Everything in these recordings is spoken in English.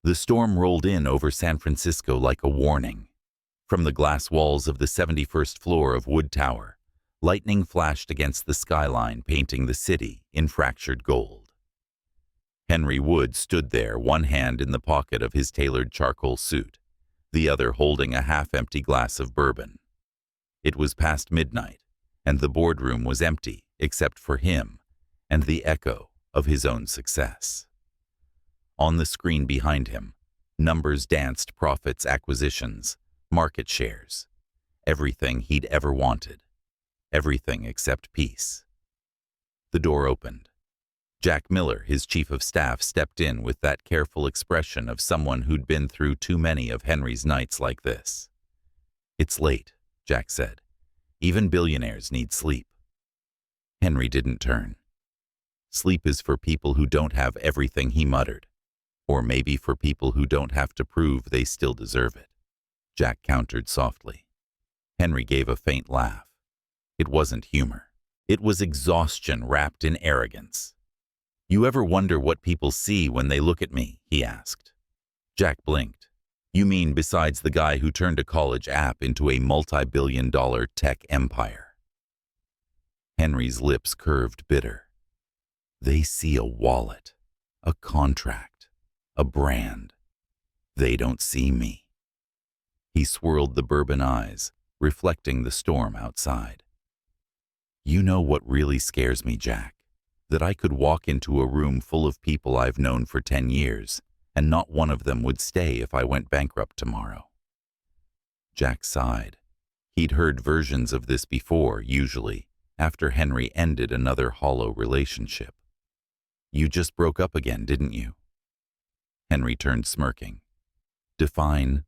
The storm rolled in over San Francisco like a warning. From the glass walls of the 71st floor of Wood Tower, lightning flashed against the skyline, painting the city in fractured gold. Henry Wood stood there, one hand in the pocket of his tailored charcoal suit, the other holding a half-empty glass of bourbon. It was past midnight, and the boardroom was empty except for him and the echo of his own success. On the screen behind him, numbers danced: profits, acquisitions, market shares, everything he'd ever wanted, everything except peace. The door opened. Jack Miller, his chief of staff, stepped in with that careful expression of someone who'd been through too many of Henry's nights like this. "It's late," Jack said. "Even billionaires need sleep." Henry didn't turn. "Sleep is for people who don't have everything," he muttered. "Or maybe for people who don't have to prove they still deserve it," Jack countered softly. Henry gave a faint laugh. It wasn't humor. It was exhaustion wrapped in arrogance. "You ever wonder what people see when they look at me?" he asked. Jack blinked. "You mean besides the guy who turned a college app into a multi-billion-dollar tech empire?" Henry's lips curved bitter. "They see a wallet, a contract, a brand. They don't see me." He swirled the bourbon eyes, reflecting the storm outside. "You know what really scares me, Jack? That I could walk into a room full of people I've known for 10 years, and not one of them would stay if I went bankrupt tomorrow." Jack sighed. He'd heard versions of this before, usually after Henry ended another hollow relationship. "You just broke up again, didn't you?" Henry turned, smirking. "Define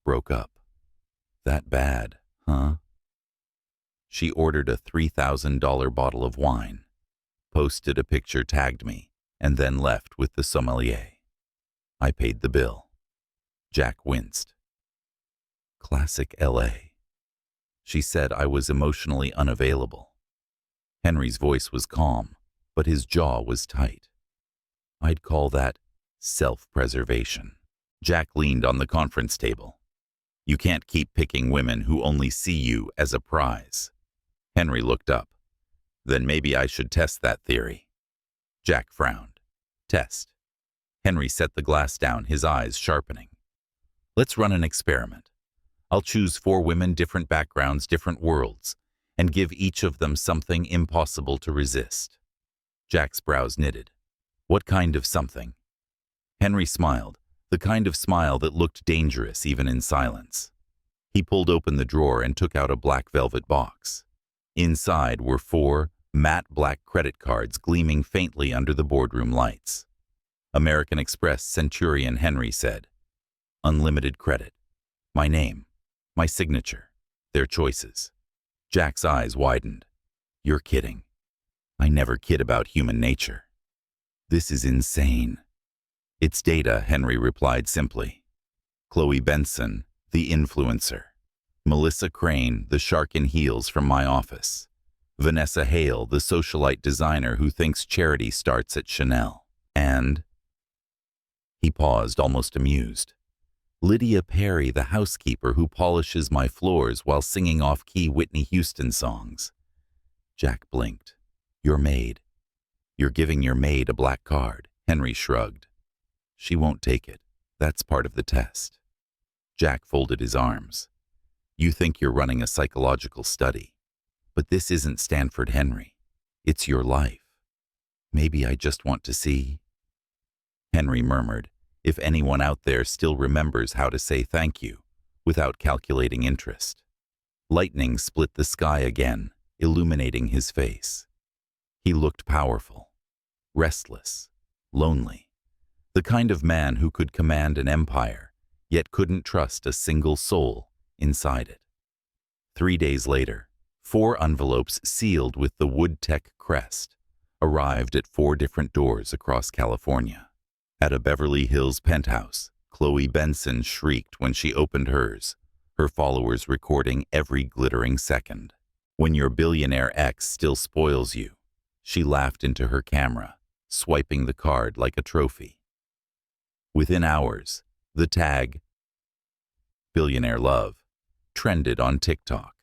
broke up. That bad, huh?" She ordered a $3,000 bottle of wine, posted a picture, tagged me, and then left with the sommelier. I paid the bill. Jack winced. "Classic LA. She said I was emotionally unavailable." Henry's voice was calm, but his jaw was tight. "I'd call that self-preservation." Jack leaned on the conference table. "You can't keep picking women who only see you as a prize." Henry looked up. "Then maybe I should test that theory." Jack frowned. "Test." Henry set the glass down, his eyes sharpening. "Let's run an experiment. I'll choose 4 women, different backgrounds, different worlds, and give each of them something impossible to resist." Jack's brows knitted. "What kind of something?" Henry smiled, the kind of smile that looked dangerous even in silence. He pulled open the drawer and took out a black velvet box. Inside were 4 matte black credit cards gleaming faintly under the boardroom lights. "American Express Centurion," Henry said. "Unlimited credit. My name. My signature. Their choices." Jack's eyes widened. "You're kidding." "I never kid about human nature." "This is insane." "It's data," Henry replied simply. "Chloe Benson, the influencer. Melissa Crane, the shark in heels from my office. Vanessa Hale, the socialite designer who thinks charity starts at Chanel. And—" He paused, almost amused. "Lydia Perry, the housekeeper who polishes my floors while singing off-key Whitney Houston songs." Jack blinked. "Your maid." "You're giving your maid a black card," Henry shrugged. "She won't take it. That's part of the test." Jack folded his arms. "You think you're running a psychological study. But this isn't Stanford, Henry. It's your life. Maybe I just want to see—" Henry murmured, if anyone out there still remembers how to say thank you without calculating interest. Lightning split the sky again, illuminating his face. He looked powerful, restless, lonely. The kind of man who could command an empire, yet couldn't trust a single soul inside it. 3 days later, 4 envelopes sealed with the Wood Tech crest arrived at 4 different doors across California. At a Beverly Hills penthouse, Chloe Benson shrieked when she opened hers, her followers recording every glittering second. "When your billionaire ex still spoils you," she laughed into her camera, swiping the card like a trophy. Within hours, the tag, Billionaire Love, trended on TikTok.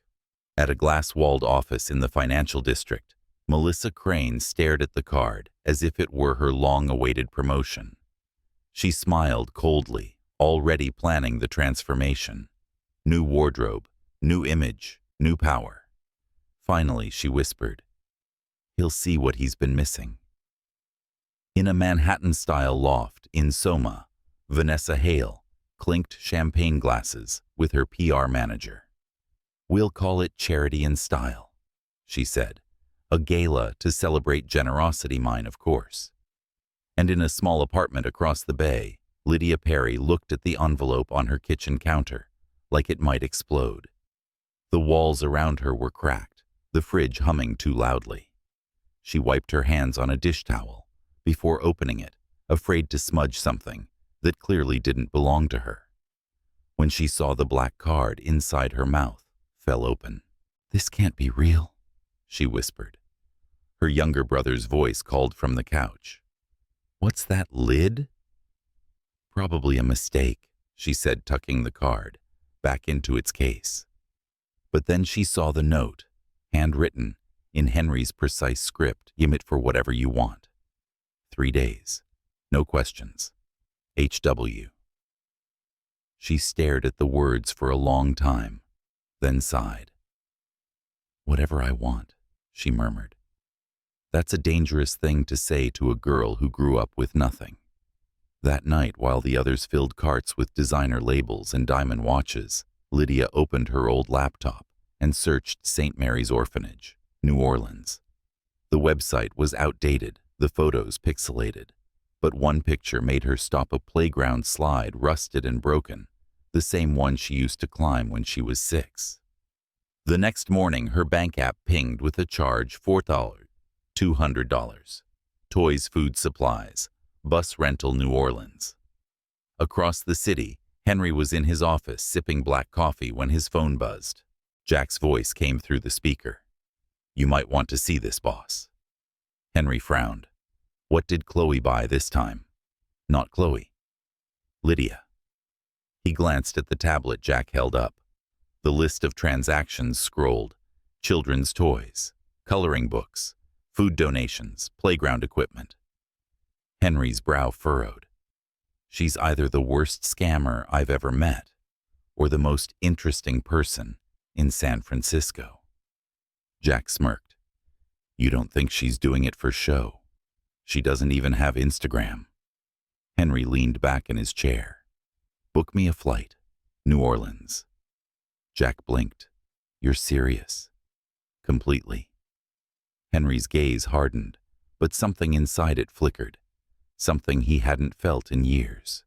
At a glass-walled office in the financial district, Melissa Crane stared at the card as if it were her long-awaited promotion. She smiled coldly, already planning the transformation. New wardrobe, new image, new power. Finally, she whispered, "He'll see what he's been missing." In a Manhattan-style loft in Soma, Vanessa Hale clinked champagne glasses with her PR manager. "We'll call it Charity in Style," she said. "A gala to celebrate generosity, mine, of course." And in a small apartment across the bay, Lydia Perry looked at the envelope on her kitchen counter, like it might explode. The walls around her were cracked, the fridge humming too loudly. She wiped her hands on a dish towel before opening it, afraid to smudge something that clearly didn't belong to her. When she saw the black card inside her mouth fell open. "This can't be real," she whispered. Her younger brother's voice called from the couch. "What's that lid?" "Probably a mistake," she said, tucking the card back into its case. But then she saw the note, handwritten in Henry's precise script. "It for whatever you want. 3 days. No questions. HW." She stared at the words for a long time, then sighed. "Whatever I want," she murmured. That's a dangerous thing to say to a girl who grew up with nothing. That night, while the others filled carts with designer labels and diamond watches, Lydia opened her old laptop and searched St. Mary's Orphanage, New Orleans. The website was outdated, the photos pixelated, but one picture made her stop a playground slide, rusted and broken, the same one she used to climb when she was 6. The next morning, her bank app pinged with a charge $4,200. Toys, food supplies, bus rental, New Orleans. Across the city, Henry was in his office sipping black coffee when his phone buzzed. Jack's voice came through the speaker. "You might want to see this, boss." Henry frowned. What did Chloe buy this time? Not Chloe. Lydia. He glanced at the tablet Jack held up. The list of transactions scrolled. Children's toys, coloring books, food donations, playground equipment. Henry's brow furrowed. She's either the worst scammer I've ever met, or the most interesting person in San Francisco. Jack smirked. "You don't think she's doing it for show? She doesn't even have Instagram." Henry leaned back in his chair. "Book me a flight. New Orleans." Jack blinked. "You're serious?" "Completely." Henry's gaze hardened, but something inside it flickered. Something he hadn't felt in years.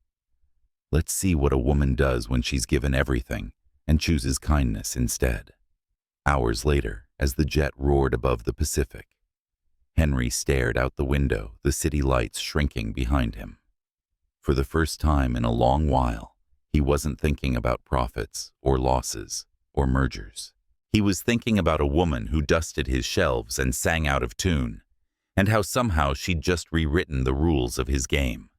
Let's see what a woman does when she's given everything and chooses kindness instead. Hours later, as the jet roared above the Pacific, Henry stared out the window, the city lights shrinking behind him. For the first time in a long while, he wasn't thinking about profits or losses or mergers. He was thinking about a woman who dusted his shelves and sang out of tune, and how somehow she'd just rewritten the rules of his game.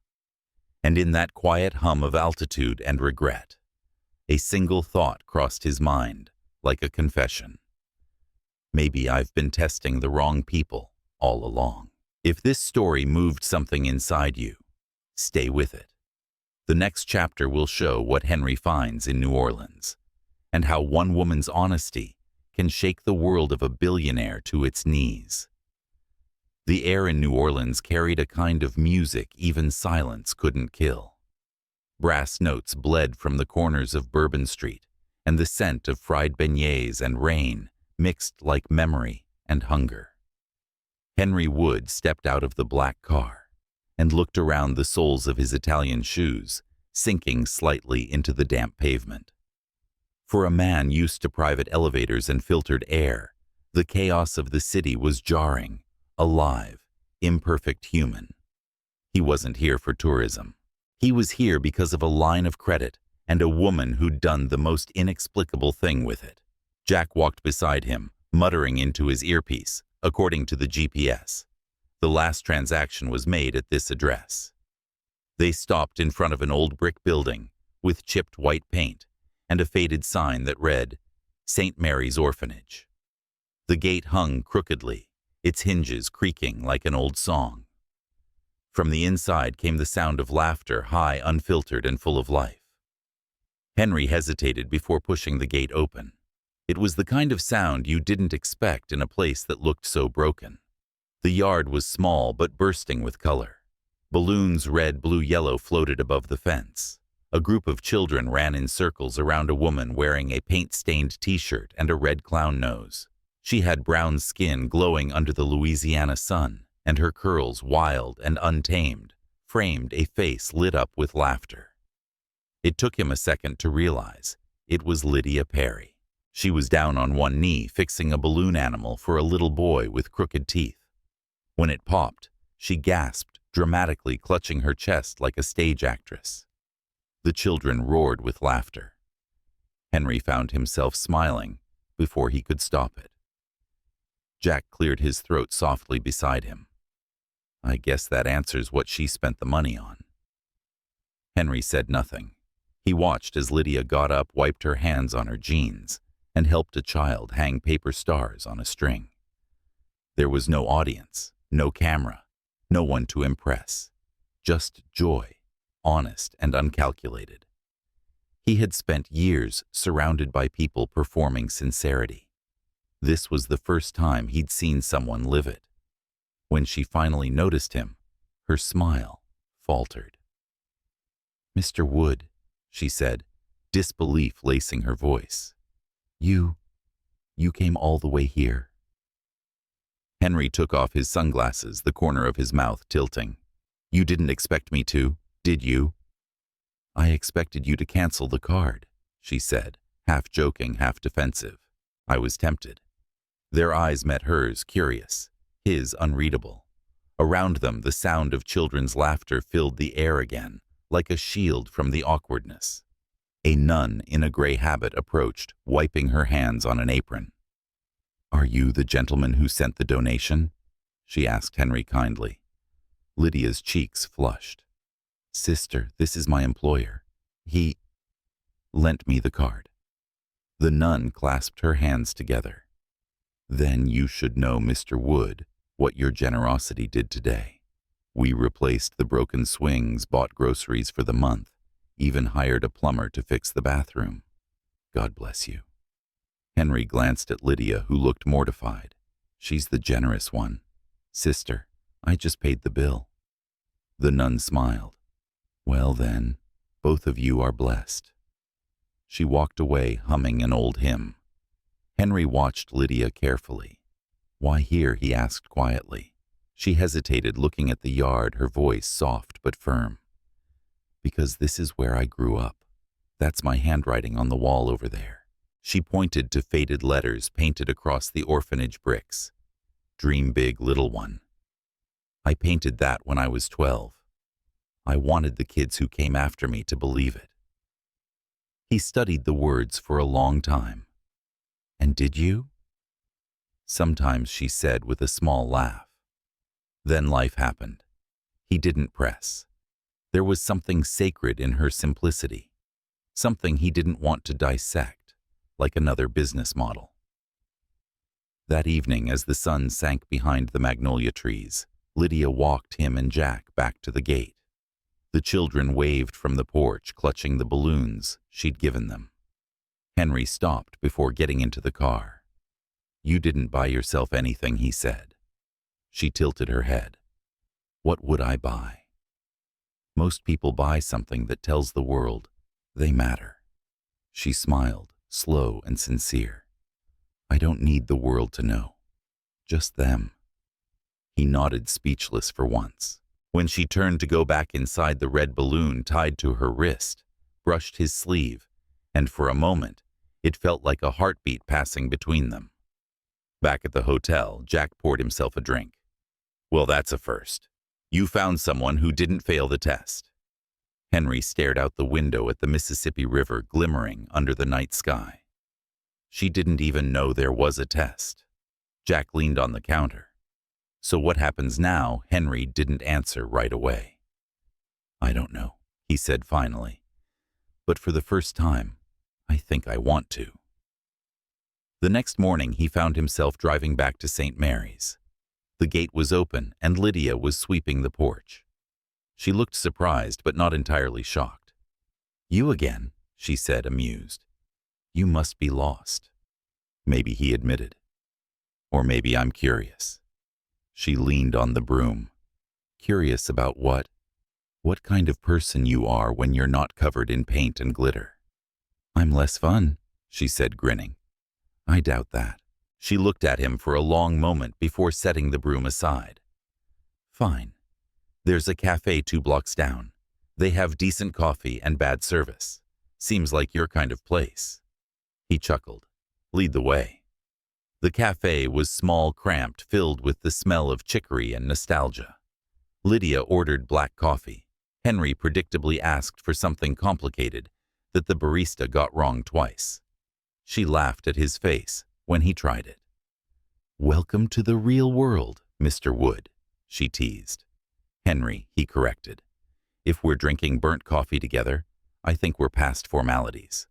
And in that quiet hum of altitude and regret, a single thought crossed his mind, like a confession. Maybe I've been testing the wrong people all along. If this story moved something inside you, stay with it. The next chapter will show what Henry finds in New Orleans, and how one woman's honesty can shake the world of a billionaire to its knees. The air in New Orleans carried a kind of music even silence couldn't kill. Brass notes bled from the corners of Bourbon Street, and the scent of fried beignets and rain mixed like memory and hunger. Henry Wood stepped out of the black car and looked around the soles of his Italian shoes, sinking slightly into the damp pavement. For a man used to private elevators and filtered air, the chaos of the city was jarring, alive, imperfect human. He wasn't here for tourism. He was here because of a line of credit and a woman who'd done the most inexplicable thing with it. Jack walked beside him, muttering into his earpiece, according to the GPS. The last transaction was made at this address. They stopped in front of an old brick building with chipped white paint and a faded sign that read, St. Mary's Orphanage. The gate hung crookedly, its hinges creaking like an old song. From the inside came the sound of laughter, high, unfiltered, and full of life. Henry hesitated before pushing the gate open. It was the kind of sound you didn't expect in a place that looked so broken. The yard was small but bursting with color. Balloons, red, blue, yellow, floated above the fence. A group of children ran in circles around a woman wearing a paint-stained t-shirt and a red clown nose. She had brown skin glowing under the Louisiana sun, and her curls, wild and untamed, framed a face lit up with laughter. It took him a second to realize it was Lydia Perry. She was down on one knee fixing a balloon animal for a little boy with crooked teeth. When it popped, she gasped, dramatically clutching her chest like a stage actress. The children roared with laughter. Henry found himself smiling before he could stop it. Jack cleared his throat softly beside him. I guess that answers what she spent the money on. Henry said nothing. He watched as Lydia got up, wiped her hands on her jeans, and helped a child hang paper stars on a string. There was no audience, no camera, no one to impress. Just joy, honest and uncalculated. He had spent years surrounded by people performing sincerity. This was the first time he'd seen someone live it. When she finally noticed him, her smile faltered. Mr. Wood, she said, disbelief lacing her voice. You came all the way here. Henry took off his sunglasses, the corner of his mouth tilting. You didn't expect me to, did you? I expected you to cancel the card, she said, half joking, half defensive. I was tempted. Their eyes met hers, curious, his unreadable. Around them, the sound of children's laughter filled the air again, like a shield from the awkwardness. A nun in a gray habit approached, wiping her hands on an apron. Are you the gentleman who sent the donation? She asked Henry kindly. Lydia's cheeks flushed. Sister, this is my employer. He lent me the card. The nun clasped her hands together. Then you should know, Mr. Wood, what your generosity did today. We replaced the broken swings, bought groceries for the month, even hired a plumber to fix the bathroom. God bless you. Henry glanced at Lydia, who looked mortified. She's the generous one. Sister, I just paid the bill. The nun smiled. Well then, both of you are blessed. She walked away, humming an old hymn. Henry watched Lydia carefully. Why here? He asked quietly. She hesitated, looking at the yard, her voice soft but firm. Because this is where I grew up. That's my handwriting on the wall over there. She pointed to faded letters painted across the orphanage bricks. Dream big, little one. I painted that when I was 12. I wanted the kids who came after me to believe it. He studied the words for a long time. And did you? Sometimes, she said with a small laugh. Then life happened. He didn't press. There was something sacred in her simplicity, something he didn't want to dissect, like another business model. That evening, as the sun sank behind the magnolia trees, Lydia walked him and Jack back to the gate. The children waved from the porch, clutching the balloons she'd given them. Henry stopped before getting into the car. You didn't buy yourself anything, he said. She tilted her head. What would I buy? Most people buy something that tells the world they matter. She smiled, slow and sincere. I don't need the world to know. Just them. He nodded, speechless for once. When she turned to go back inside, the red balloon tied to her wrist brushed his sleeve, and for a moment, it felt like a heartbeat passing between them. Back at the hotel, Jack poured himself a drink. Well, that's a first. You found someone who didn't fail the test. Henry stared out the window at the Mississippi River glimmering under the night sky. She didn't even know there was a test. Jack leaned on the counter. So what happens now? Henry didn't answer right away. I don't know, he said finally. But for the first time, I think I want to. The next morning, he found himself driving back to St. Mary's. The gate was open, and Lydia was sweeping the porch. She looked surprised, but not entirely shocked. You again, she said, amused. You must be lost. Maybe he admitted. Or maybe I'm curious. She leaned on the broom. Curious about what? What kind of person you are when you're not covered in paint and glitter. I'm less fun, she said, grinning. I doubt that. She looked at him for a long moment before setting the broom aside. Fine. There's a cafe 2 blocks down. They have decent coffee and bad service. Seems like your kind of place. He chuckled. Lead the way. The cafe was small, cramped, filled with the smell of chicory and nostalgia. Lydia ordered black coffee. Henry predictably asked for something complicated that the barista got wrong twice. She laughed at his face when he tried it. Welcome to the real world, Mr. Wood, she teased. Henry, he corrected. If we're drinking burnt coffee together, I think we're past formalities.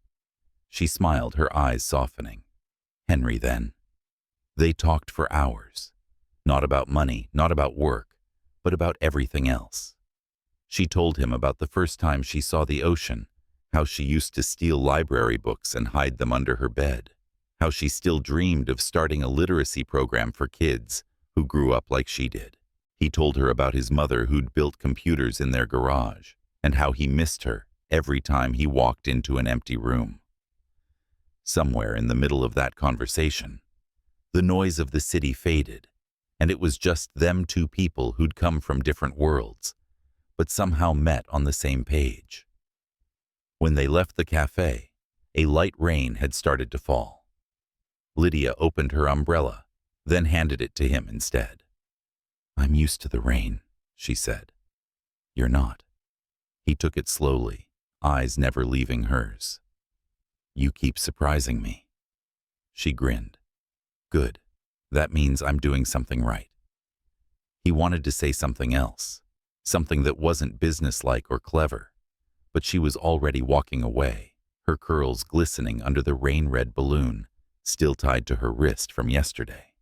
She smiled, her eyes softening. Henry, then. They talked for hours. Not about money, not about work, but about everything else. She told him about the first time she saw the ocean, how she used to steal library books and hide them under her bed, how she still dreamed of starting a literacy program for kids who grew up like she did. He told her about his mother who'd built computers in their garage, and how he missed her every time he walked into an empty room. Somewhere in the middle of that conversation, the noise of the city faded, and it was just them 2 people who'd come from different worlds, but somehow met on the same page. When they left the cafe, a light rain had started to fall. Lydia opened her umbrella, then handed it to him instead. I'm used to the rain, she said. You're not. He took it slowly, eyes never leaving hers. You keep surprising me. She grinned. Good. That means I'm doing something right. He wanted to say something else, something that wasn't businesslike or clever, but she was already walking away, her curls glistening under the rain-red balloon, still tied to her wrist from yesterday.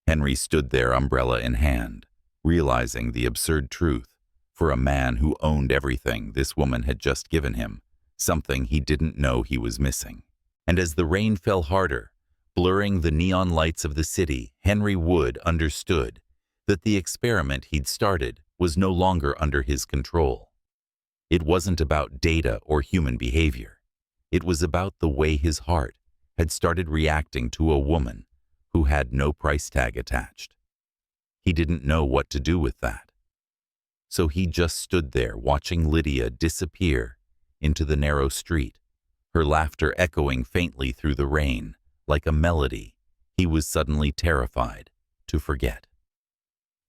Henry stood there, umbrella in hand, realizing the absurd truth. For a man who owned everything this woman had just given him, something he didn't know he was missing. And as the rain fell harder, blurring the neon lights of the city, Henry Wood understood that the experiment he'd started was no longer under his control. It wasn't about data or human behavior. It was about the way his heart had started reacting to a woman who had no price tag attached. He didn't know what to do with that. So he just stood there watching Lydia disappear into the narrow street, her laughter echoing faintly through the rain like a melody he was suddenly terrified to forget.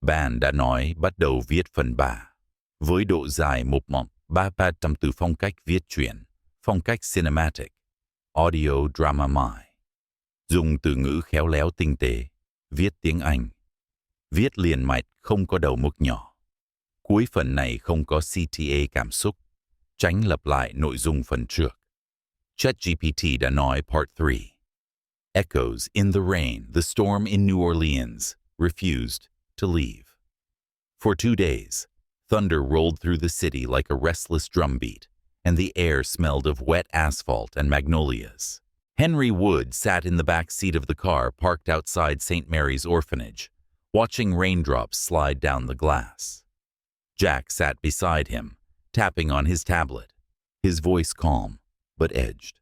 Bạn đã nói bắt đầu viết phần 3, với độ dài 1:300 từ phong cách viết truyện, phong cách cinematic, audio drama mài. Dùng từ ngữ khéo léo tinh tế, viết tiếng Anh, viết liền mạch không có đầu mục nhỏ. Cuối phần này không có CTA cảm xúc, tránh lặp lại nội dung phần trước. ChatGPT đã nói Part 3. Echoes in the rain, the storm in New Orleans refused to leave. For 2 days, thunder rolled through the city like a restless drumbeat, and the air smelled of wet asphalt and magnolias. Henry Wood sat in the back seat of the car parked outside St. Mary's Orphanage, watching raindrops slide down the glass. Jack sat beside him, tapping on his tablet, his voice calm but edged.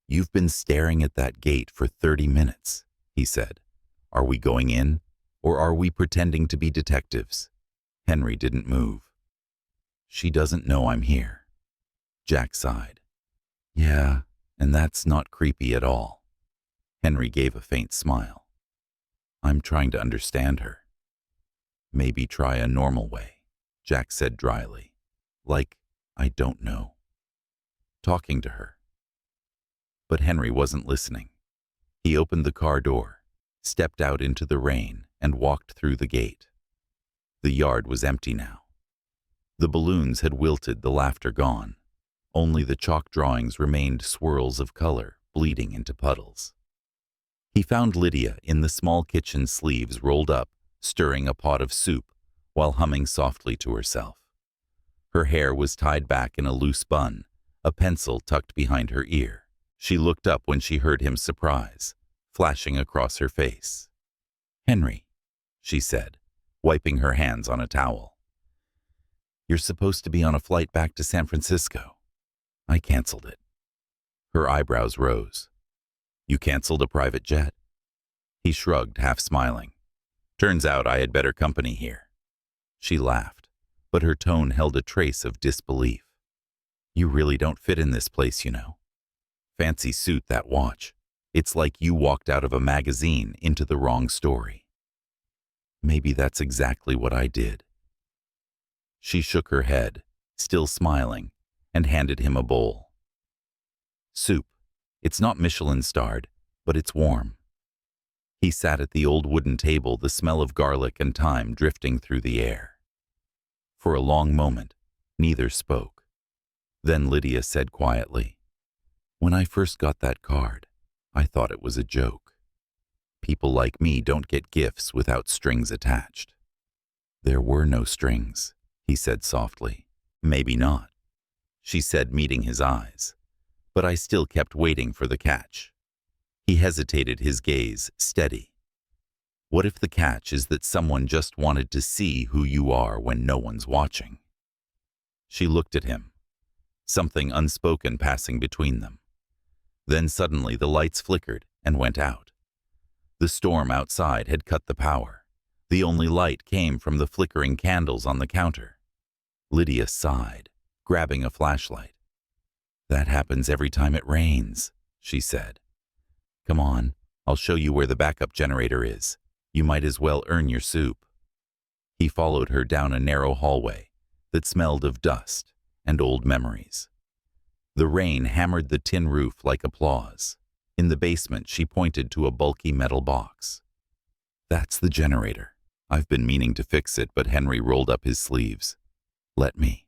You've been staring at that gate for 30 minutes, he said. Are we going in, or are we pretending to be detectives? Henry didn't move. She doesn't know I'm here. Jack sighed. Yeah, and that's not creepy at all. Henry gave a faint smile. I'm trying to understand her. Maybe try a normal way, Jack said dryly. Like, I don't know. Talking to her. But Henry wasn't listening. He opened the car door, stepped out into the rain, and walked through the gate. The yard was empty now. The balloons had wilted, the laughter gone. Only the chalk drawings remained swirls of color, bleeding into puddles. He found Lydia in the small kitchen, sleeves rolled up, stirring a pot of soup while humming softly to herself. Her hair was tied back in a loose bun, a pencil tucked behind her ear. She looked up when she heard him, surprise flashing across her face. "Henry," she said, wiping her hands on a towel. "You're supposed to be on a flight back to San Francisco. I canceled it." Her eyebrows rose. "You canceled a private jet?" He shrugged, half smiling. "Turns out I had better company here." She laughed, but her tone held a trace of disbelief. "You really don't fit in this place, you know. Fancy suit, that watch. It's like you walked out of a magazine into the wrong story." "Maybe that's exactly what I did." She shook her head, still smiling, and handed him a bowl. "Soup. It's not Michelin-starred, but it's warm." He sat at the old wooden table, the smell of garlic and thyme drifting through the air. For a long moment, neither spoke. Then Lydia said quietly, "When I first got that card, I thought it was a joke. People like me don't get gifts without strings attached." "There were no strings," he said softly. "Maybe not," she said, meeting his eyes. "But I still kept waiting for the catch." He hesitated, his gaze steady. "What if the catch is that someone just wanted to see who you are when no one's watching?" She looked at him, something unspoken passing between them. Then suddenly the lights flickered and went out. The storm outside had cut the power. The only light came from the flickering candles on the counter. Lydia sighed, grabbing a flashlight. "That happens every time it rains," she said. "Come on, I'll show you where the backup generator is. You might as well earn your soup." He followed her down a narrow hallway that smelled of dust and old memories. The rain hammered the tin roof like applause. In the basement, she pointed to a bulky metal box. "That's the generator. I've been meaning to fix it, but Henry rolled up his sleeves. Let me."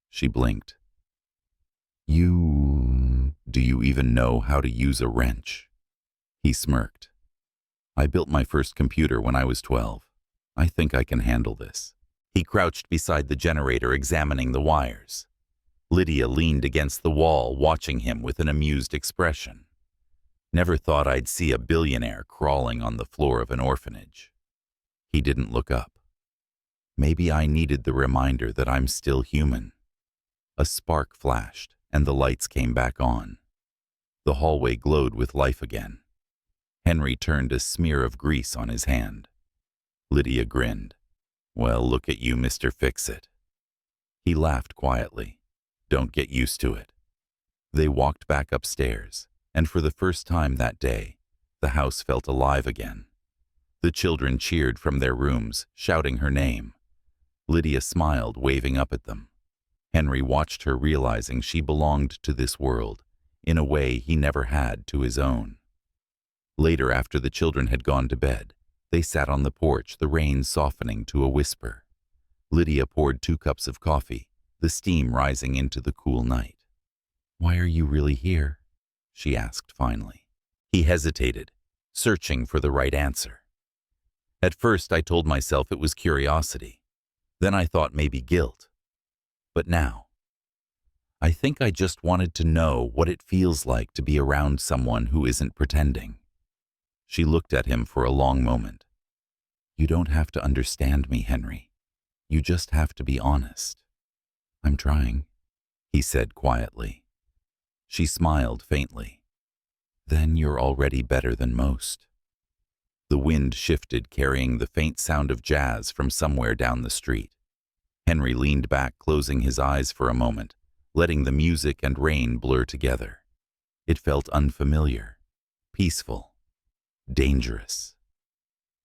She blinked. Do you even know how to use a wrench?" He smirked. "I built my first computer when I was 12. I think I can handle this." He crouched beside the generator, examining the wires. Lydia leaned against the wall, watching him with an amused expression. "Never thought I'd see a billionaire crawling on the floor of an orphanage." He didn't look up. "Maybe I needed the reminder that I'm still human." A spark flashed, and the lights came back on. The hallway glowed with life again. Henry turned a smear of grease on his hand. Lydia grinned. "Well, look at you, Mr. Fix-It." He laughed quietly. "Don't get used to it." They walked back upstairs, and for the first time that day, the house felt alive again. The children cheered from their rooms, shouting her name. Lydia smiled, waving up at them. Henry watched her, realizing she belonged to this world in a way he never had to his own. Later, after the children had gone to bed, they sat on the porch, the rain softening to a whisper. Lydia poured 2 cups of coffee, the steam rising into the cool night. "Why are you really here?" she asked finally. He hesitated, searching for the right answer. "At first I told myself it was curiosity. Then I thought maybe guilt. But now, I think I just wanted to know what it feels like to be around someone who isn't pretending." She looked at him for a long moment. "You don't have to understand me, Henry. You just have to be honest." "I'm trying," he said quietly. She smiled faintly. "Then you're already better than most." The wind shifted, carrying the faint sound of jazz from somewhere down the street. Henry leaned back, closing his eyes for a moment, letting the music and rain blur together. It felt unfamiliar, peaceful, dangerous.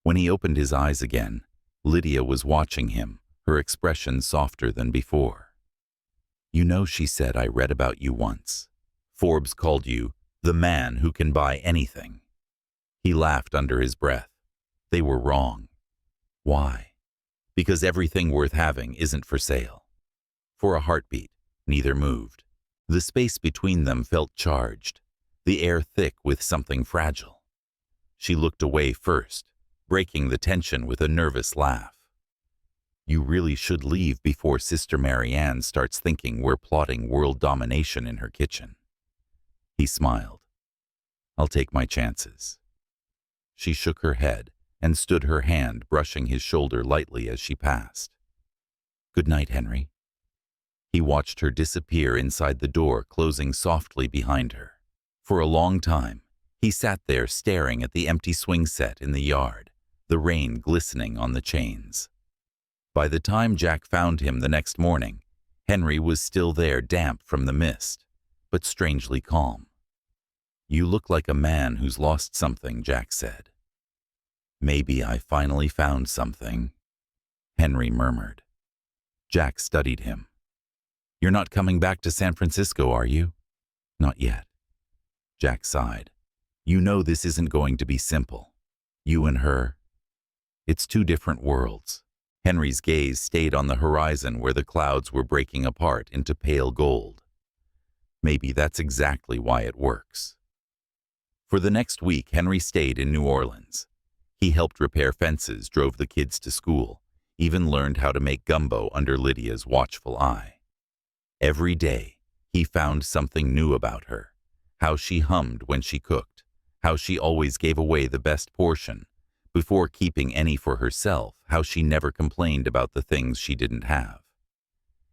When he opened his eyes again, Lydia was watching him, her expression softer than before. "You know," she said, "I read about you once. Forbes called you the man who can buy anything." He laughed under his breath. "They were wrong." "Why?" "Because everything worth having isn't for sale. For a heartbeat, neither moved. The space between them felt charged, the air thick with something fragile. She looked away first, breaking the tension with a nervous laugh. You really should leave before Sister Marianne starts thinking we're plotting world domination in her kitchen. He smiled. I'll take my chances. She shook her head and stood her hand brushing his shoulder lightly as she passed. Good night, Henry. He watched her disappear inside the door, closing softly behind her. For a long time, he sat there staring at the empty swing set in the yard, the rain glistening on the chains. By the time Jack found him the next morning, Henry was still there, damp from the mist, but strangely calm. You look like a man who's lost something, Jack said. Maybe I finally found something, Henry murmured. Jack studied him. You're not coming back to San Francisco, are you? Not yet. Jack sighed. You know this isn't going to be simple. You and her. It's two different worlds. Henry's gaze stayed on the horizon where the clouds were breaking apart into pale gold. Maybe that's exactly why it works. For the next week, Henry stayed in New Orleans. He helped repair fences, drove the kids to school, even learned how to make gumbo under Lydia's watchful eye. Every day, he found something new about her, how she hummed when she cooked, how she always gave away the best portion, before keeping any for herself, how she never complained about the things she didn't have.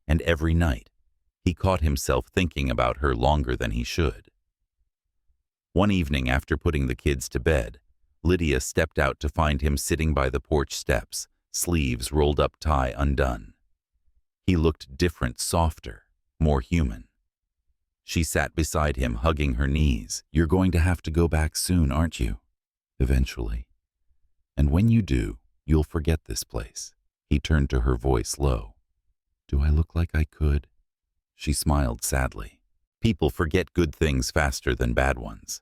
And every night, he caught himself thinking about her longer than he should. One evening after putting the kids to bed, Lydia stepped out to find him sitting by the porch steps, sleeves rolled up, tie undone. He looked different, softer, more human. She sat beside him, hugging her knees. You're going to have to go back soon, aren't you? Eventually. And when you do, you'll forget this place. He turned to her, voice low. Do I look like I could? She smiled sadly. People forget good things faster than bad ones.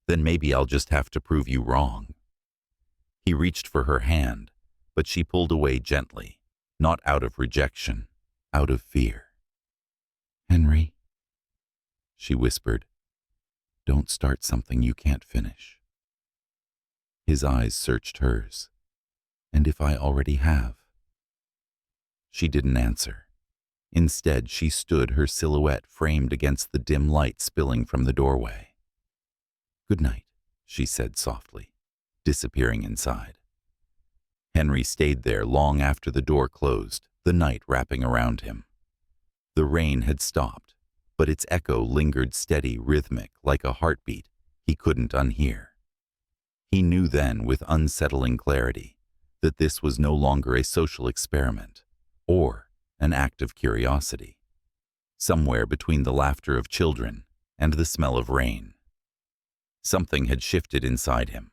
Then maybe I'll just have to prove you wrong. He reached for her hand, but she pulled away gently, not out of rejection, out of fear. Henry, she whispered, don't start something you can't finish. His eyes searched hers. And if I already have? She didn't answer. Instead, she stood, her silhouette framed against the dim light spilling from the doorway. Good night, she said softly, disappearing inside. Henry stayed there long after the door closed, the night wrapping around him. The rain had stopped, but its echo lingered steady, rhythmic, like a heartbeat he couldn't unhear. He knew then, with unsettling clarity, that this was no longer a social experiment or an act of curiosity. Somewhere between the laughter of children and the smell of rain, something had shifted inside him.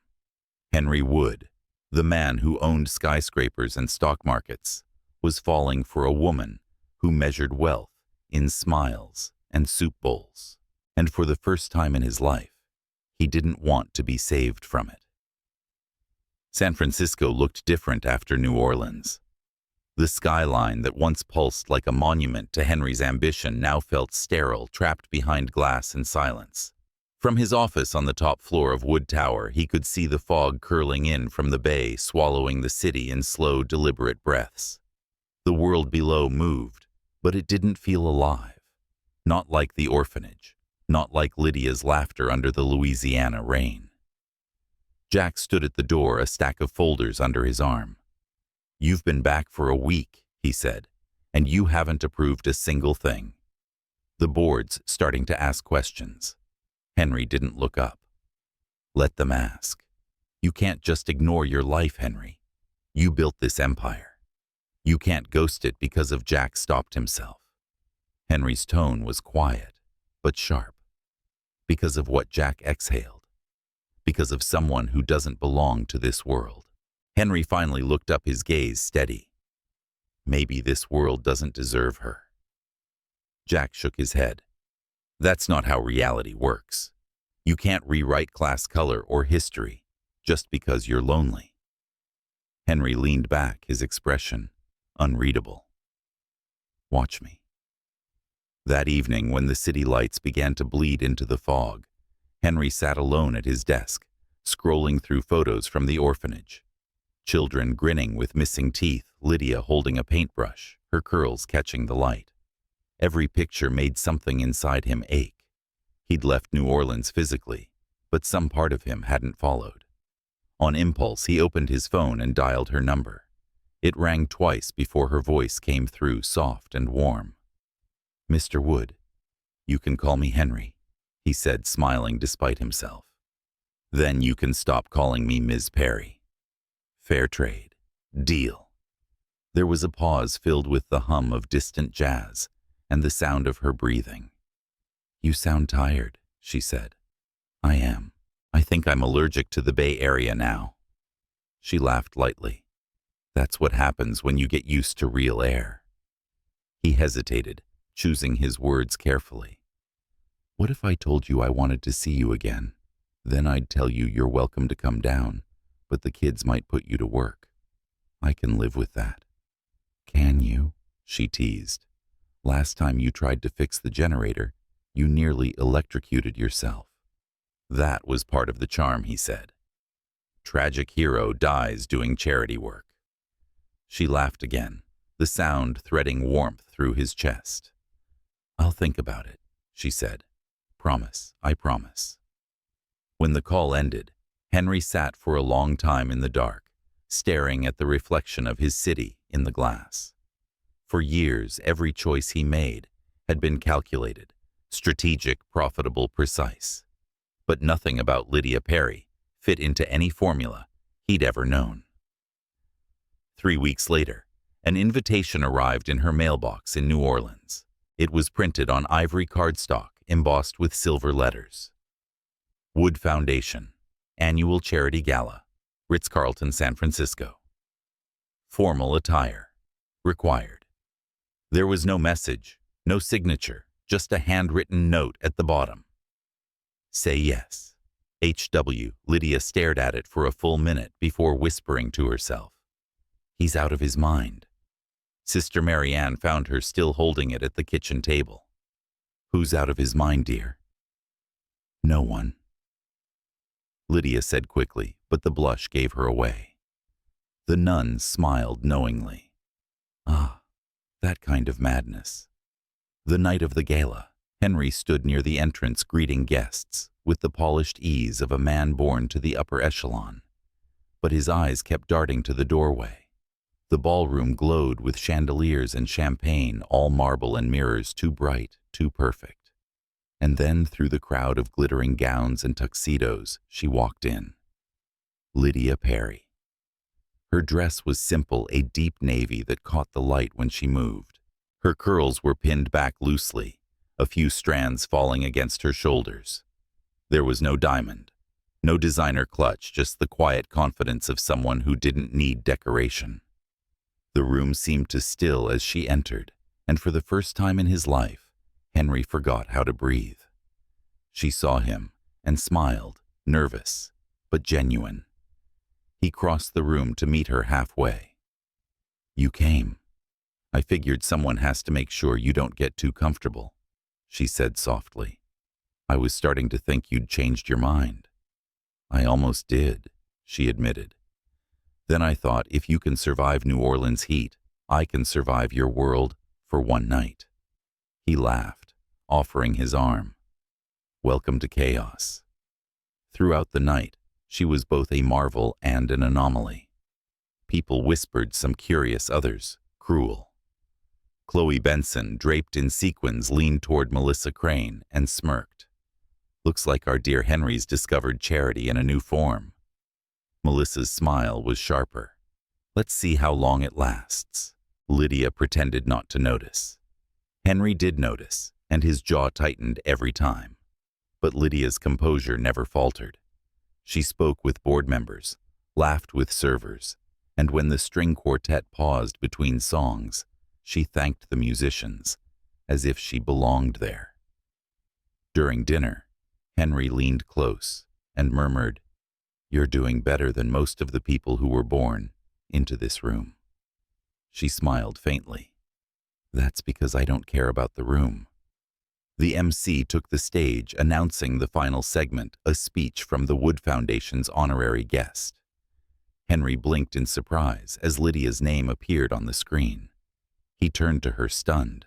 Henry Wood, the man who owned skyscrapers and stock markets, was falling for a woman who measured wealth in smiles and soup bowls. And for the first time in his life, he didn't want to be saved from it. San Francisco looked different after New Orleans. The skyline that once pulsed like a monument to Henry's ambition now felt sterile, trapped behind glass and silence. From his office on the top floor of Wood Tower, he could see the fog curling in from the bay, swallowing the city in slow, deliberate breaths. The world below moved, but it didn't feel alive. Not like the orphanage, not like Lydia's laughter under the Louisiana rain. Jack stood at the door, a stack of folders under his arm. You've been back for a week, he said, and you haven't approved a single thing. The board's starting to ask questions. Henry didn't look up. Let them ask. You can't just ignore your life, Henry. You built this empire. You can't ghost it because of Jack stopped himself. Henry's tone was quiet, but sharp. Because of what Jack exhaled. Because of someone who doesn't belong to this world. Henry finally looked up, his gaze steady. Maybe this world doesn't deserve her. Jack shook his head. That's not how reality works. You can't rewrite class, color, or history just because you're lonely. Henry leaned back, his expression unreadable. Watch me. That evening, when the city lights began to bleed into the fog, Henry sat alone at his desk, scrolling through photos from the orphanage. Children grinning with missing teeth, Lydia holding a paintbrush, her curls catching the light. Every picture made something inside him ache. He'd left New Orleans physically, but some part of him hadn't followed. On impulse, he opened his phone and dialed her number. It rang twice before her voice came through, soft and warm. "Mr. Wood, you can call me Henry," he said, smiling despite himself. "Then you can stop calling me Ms. Perry. Fair trade. Deal." There was a pause filled with the hum of distant jazz and the sound of her breathing. "You sound tired," she said. "I am. I think I'm allergic to the Bay Area now." She laughed lightly. "That's what happens when you get used to real air." He hesitated, choosing his words carefully. "What if I told you I wanted to see you again? Then I'd tell you you're welcome to come down, but the kids might put you to work. I can live with that." "Can you?" she teased. "Last time you tried to fix the generator, you nearly electrocuted yourself." "That was part of the charm," he said. "Tragic hero dies doing charity work." She laughed again, the sound threading warmth through his chest. "I'll think about it," she said. "Promise, I promise." When the call ended, Henry sat for a long time in the dark, staring at the reflection of his city in the glass. For years, every choice he made had been calculated, strategic, profitable, precise. But nothing about Lydia Perry fit into any formula he'd ever known. 3 weeks later, an invitation arrived in her mailbox in New Orleans. It was printed on ivory cardstock, embossed with silver letters. Wood Foundation, Annual Charity Gala, Ritz-Carlton, San Francisco. Formal attire. Required. There was no message, no signature, just a handwritten note at the bottom. "Say yes." H.W. Lydia stared at it for a full minute before whispering to herself. "He's out of his mind." Sister Marianne found her still holding it at the kitchen table. "Who's out of his mind, dear?" "No one," Lydia said quickly, but the blush gave her away. The nun smiled knowingly. Ah, that kind of madness. The night of the gala, Henry stood near the entrance greeting guests with the polished ease of a man born to the upper echelon. But his eyes kept darting to the doorway. The ballroom glowed with chandeliers and champagne, all marble and mirrors, too bright, too perfect. And then through the crowd of glittering gowns and tuxedos, she walked in. Lydia Perry. Her dress was simple, a deep navy that caught the light when she moved. Her curls were pinned back loosely, a few strands falling against her shoulders. There was no diamond, no designer clutch, just the quiet confidence of someone who didn't need decoration. The room seemed to still as she entered, and for the first time in his life, Henry forgot how to breathe. She saw him and smiled, nervous, but genuine. He crossed the room to meet her halfway. "You came. I figured someone has to make sure you don't get too comfortable," she said softly. "I was starting to think you'd changed your mind." "I almost did," she admitted. "Then I thought, if you can survive New Orleans heat, I can survive your world for one night." He laughed, offering his arm. "Welcome to chaos." Throughout the night, she was both a marvel and an anomaly. People whispered, some curious, others cruel. Chloe Benson, draped in sequins, leaned toward Melissa Crane and smirked. "Looks like our dear Henry's discovered charity in a new form." Melissa's smile was sharper. "Let's see how long it lasts." Lydia pretended not to notice. Henry did notice, and his jaw tightened every time. But Lydia's composure never faltered. She spoke with board members, laughed with servers, and when the string quartet paused between songs, she thanked the musicians, as if she belonged there. During dinner, Henry leaned close and murmured, "You're doing better than most of the people who were born into this room." She smiled faintly. "That's because I don't care about the room. The MC took the stage, announcing the final segment, a speech from the Wood Foundation's honorary guest. Henry blinked in surprise as Lydia's name appeared on the screen. He turned to her, stunned.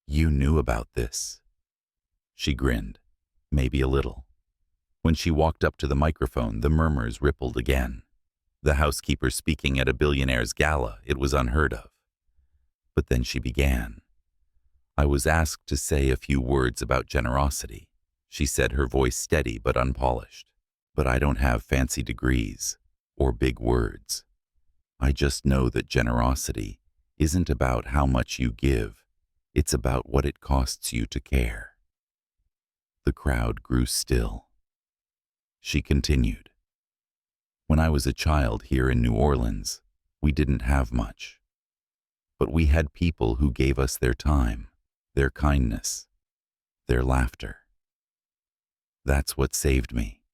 "You knew about this?" She grinned, maybe a little. When she walked up to the microphone, the murmurs rippled again. The housekeeper speaking at a billionaire's gala, it was unheard of. But then she began. "I was asked to say a few words about generosity," she said, her voice steady but unpolished. "But I don't have fancy degrees or big words. I just know that generosity isn't about how much you give. It's about what it costs you to care." The crowd grew still. She continued. "When I was a child here in New Orleans, we didn't have much. But we had people who gave us their time, their kindness, their laughter. That's what saved me.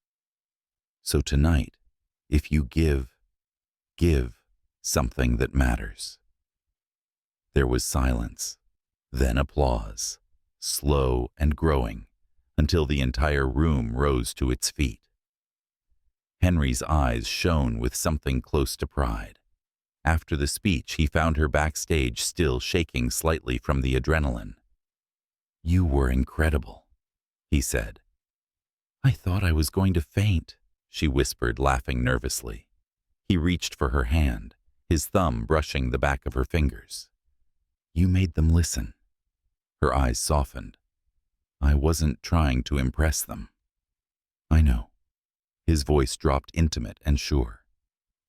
So tonight, if you give something that matters." There was silence, then applause, slow and growing, until the entire room rose to its feet. Henry's eyes shone with something close to pride. After the speech, he found her backstage, still shaking slightly from the adrenaline. "You were incredible," he said. "I thought I was going to faint," she whispered, laughing nervously. He reached for her hand, his thumb brushing the back of her fingers. "You made them listen." Her eyes softened. "I wasn't trying to impress them." "I know." His voice dropped, intimate and sure.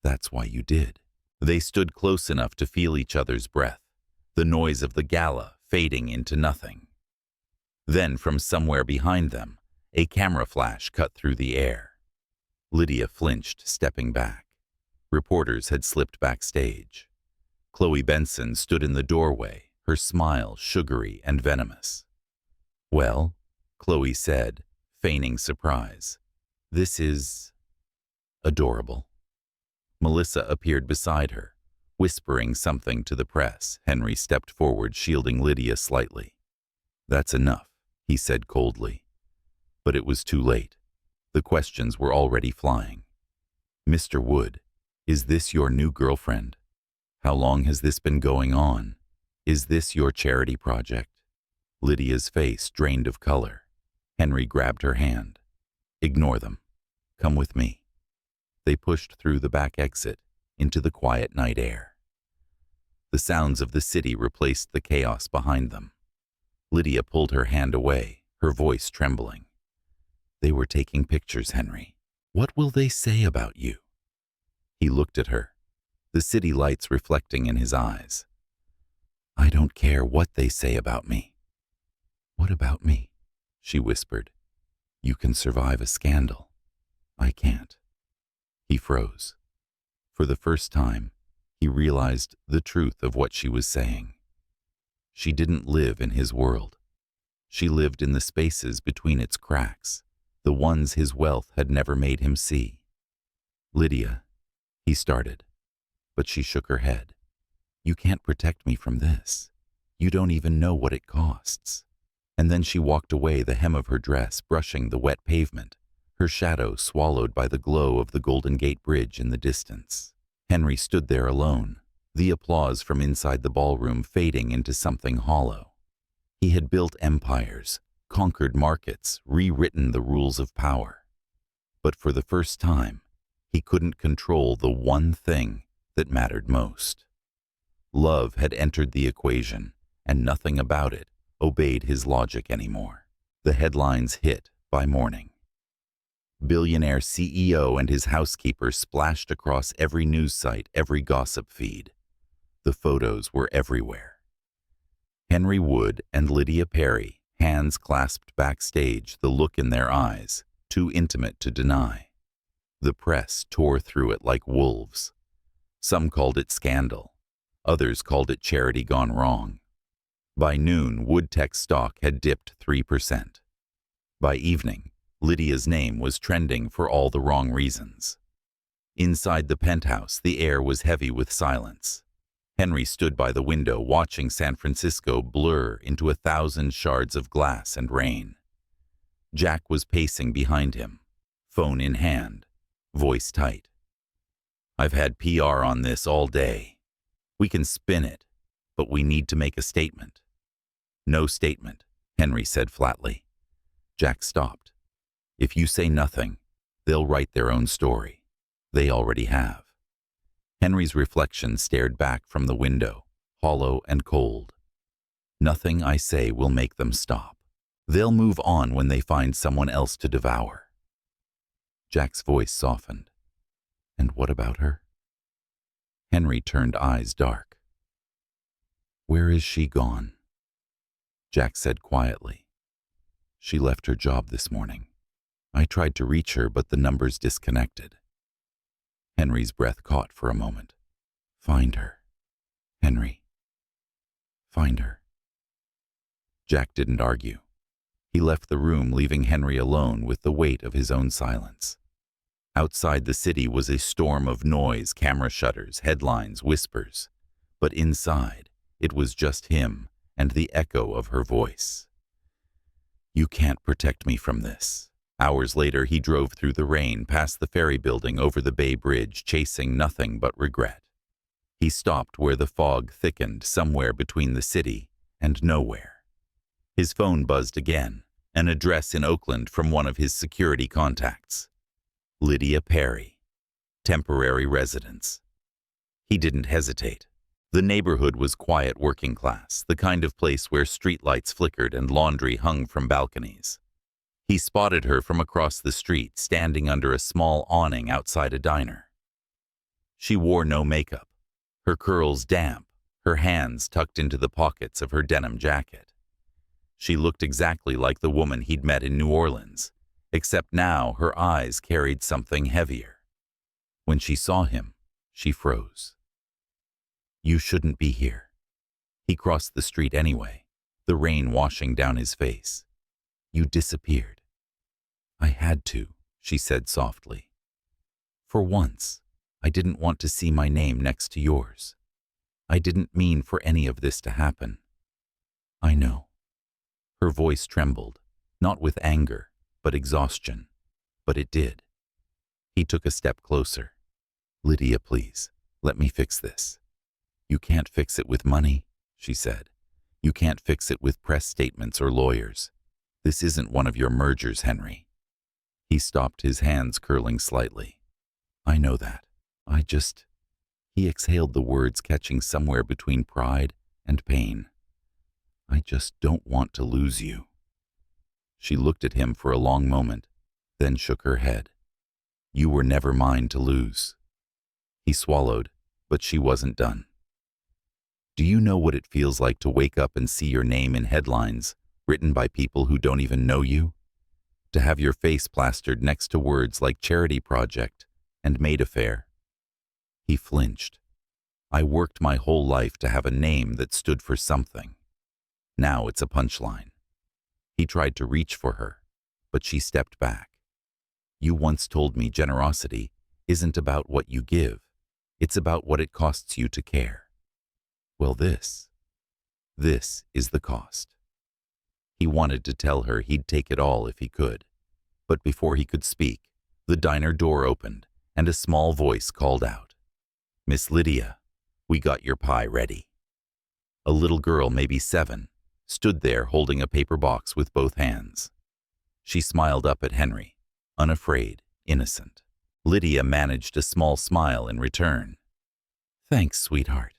"That's why you did." They stood close enough to feel each other's breath, the noise of the gala fading into nothing. Then, from somewhere behind them, a camera flash cut through the air. Lydia flinched, stepping back. Reporters had slipped backstage. Chloe Benson stood in the doorway, her smile sugary and venomous. "Well," Chloe said, feigning surprise, "this is adorable." Melissa appeared beside her, whispering something to the press. Henry stepped forward, shielding Lydia slightly. "That's enough," he said coldly. But it was too late. The questions were already flying. "Mr. Wood, is this your new girlfriend? How long has this been going on? Is this your charity project?" Lydia's face drained of color. Henry grabbed her hand. "Ignore them. Come with me." They pushed through the back exit into the quiet night air. The sounds of the city replaced the chaos behind them. Lydia pulled her hand away, her voice trembling. "They were taking pictures, Henry. What will they say about you?" He looked at her, the city lights reflecting in his eyes. "I don't care what they say about me." "What about me?" she whispered. "You can survive a scandal. I can't." He froze. For the first time, he realized the truth of what she was saying. She didn't live in his world. She lived in the spaces between its cracks, the ones his wealth had never made him see. "Lydia," he started, but she shook her head. "You can't protect me from this. You don't even know what it costs." And then she walked away, the hem of her dress brushing the wet pavement, her shadow swallowed by the glow of the Golden Gate Bridge in the distance. Henry stood there alone, the applause from inside the ballroom fading into something hollow. He had built empires, conquered markets, rewritten the rules of power. But for the first time, he couldn't control the one thing that mattered most. Love had entered the equation, and nothing about it obeyed his logic anymore. The headlines hit by morning. Billionaire CEO and his housekeeper splashed across every news site, every gossip feed. The photos were everywhere. Henry Wood and Lydia Perry, hands clasped backstage, the look in their eyes, too intimate to deny. The press tore through it like wolves. Some called it scandal. Others called it charity gone wrong. By noon, Woodtech stock had dipped 3%. By evening, Lydia's name was trending for all the wrong reasons. Inside the penthouse, the air was heavy with silence. Henry stood by the window watching San Francisco blur into 1,000 shards of glass and rain. Jack was pacing behind him, phone in hand, voice tight. "I've had PR on this all day. We can spin it, but we need to make a statement." "No statement," Henry said flatly. Jack stopped. "If you say nothing, they'll write their own story. They already have." Henry's reflection stared back from the window, hollow and cold. "Nothing I say will make them stop. They'll move on when they find someone else to devour." Jack's voice softened. "And what about her?" Henry turned eyes dark. "Where is she gone?" Jack said quietly. "She left her job this morning. I tried to reach her, but the numbers disconnected." Henry's breath caught for a moment. "Find her. Henry. Find her." Jack didn't argue. He left the room, leaving Henry alone with the weight of his own silence. Outside the city was a storm of noise, camera shutters, headlines, whispers. But inside, it was just him and the echo of her voice. "You can't protect me from this." Hours later, he drove through the rain, past the ferry building, over the Bay Bridge, chasing nothing but regret. He stopped where the fog thickened, somewhere between the city and nowhere. His phone buzzed again, an address in Oakland from one of his security contacts. Lydia Perry, temporary residence. He didn't hesitate. The neighborhood was quiet, working class, the kind of place where streetlights flickered and laundry hung from balconies. He spotted her from across the street, standing under a small awning outside a diner. She wore no makeup, her curls damp, her hands tucked into the pockets of her denim jacket. She looked exactly like the woman he'd met in New Orleans, except now her eyes carried something heavier. When she saw him, she froze. "You shouldn't be here." He crossed the street anyway, the rain washing down his face. "You disappeared." "I had to," she said softly. "For once, I didn't want to see my name next to yours. I didn't mean for any of this to happen." "I know." Her voice trembled, not with anger, but exhaustion. But it did. He took a step closer. "Lydia, please, let me fix this." "You can't fix it with money," she said. "You can't fix it with press statements or lawyers. This isn't one of your mergers, Henry." He stopped, his hands curling slightly. "I know that. He exhaled the words, catching somewhere between pride and pain. "I just don't want to lose you." She looked at him for a long moment, then shook her head. "You were never mine to lose." He swallowed, but she wasn't done. "Do you know what it feels like to wake up and see your name in headlines, written by people who don't even know you? To have your face plastered next to words like charity project and maid affair?" He flinched. "I worked my whole life to have a name that stood for something. Now it's a punchline." He tried to reach for her, but she stepped back. "You once told me generosity isn't about what you give. It's about what it costs you to care. Well, this is the cost." He wanted to tell her he'd take it all if he could. But before he could speak, the diner door opened and a small voice called out, "Miss Lydia, we got your pie ready." A little girl, maybe 7, stood there holding a paper box with both hands. She smiled up at Henry, unafraid, innocent. Lydia managed a small smile in return. "Thanks, sweetheart."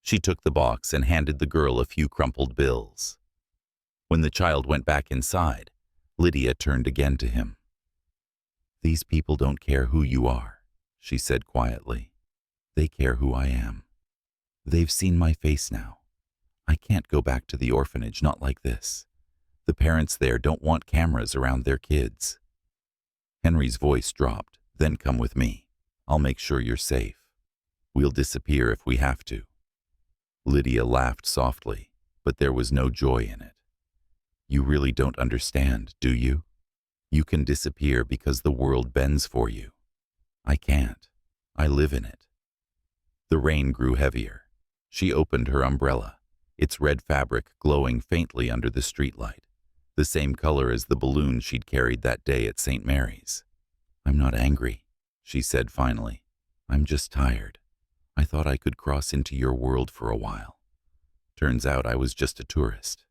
She took the box and handed the girl a few crumpled bills. When the child went back inside, Lydia turned again to him. "These people don't care who you are," she said quietly. "They care who I am. They've seen my face now. I can't go back to the orphanage, not like this. The parents there don't want cameras around their kids." Henry's voice dropped. "Then come with me. I'll make sure you're safe. We'll disappear if we have to." Lydia laughed softly, but there was no joy in it. "You really don't understand, do you? You can disappear because the world bends for you. I can't. I live in it." The rain grew heavier. She opened her umbrella, its red fabric glowing faintly under the streetlight, the same color as the balloon she'd carried that day at St. Mary's. "I'm not angry," she said finally. "I'm just tired. I thought I could cross into your world for a while. Turns out I was just a tourist."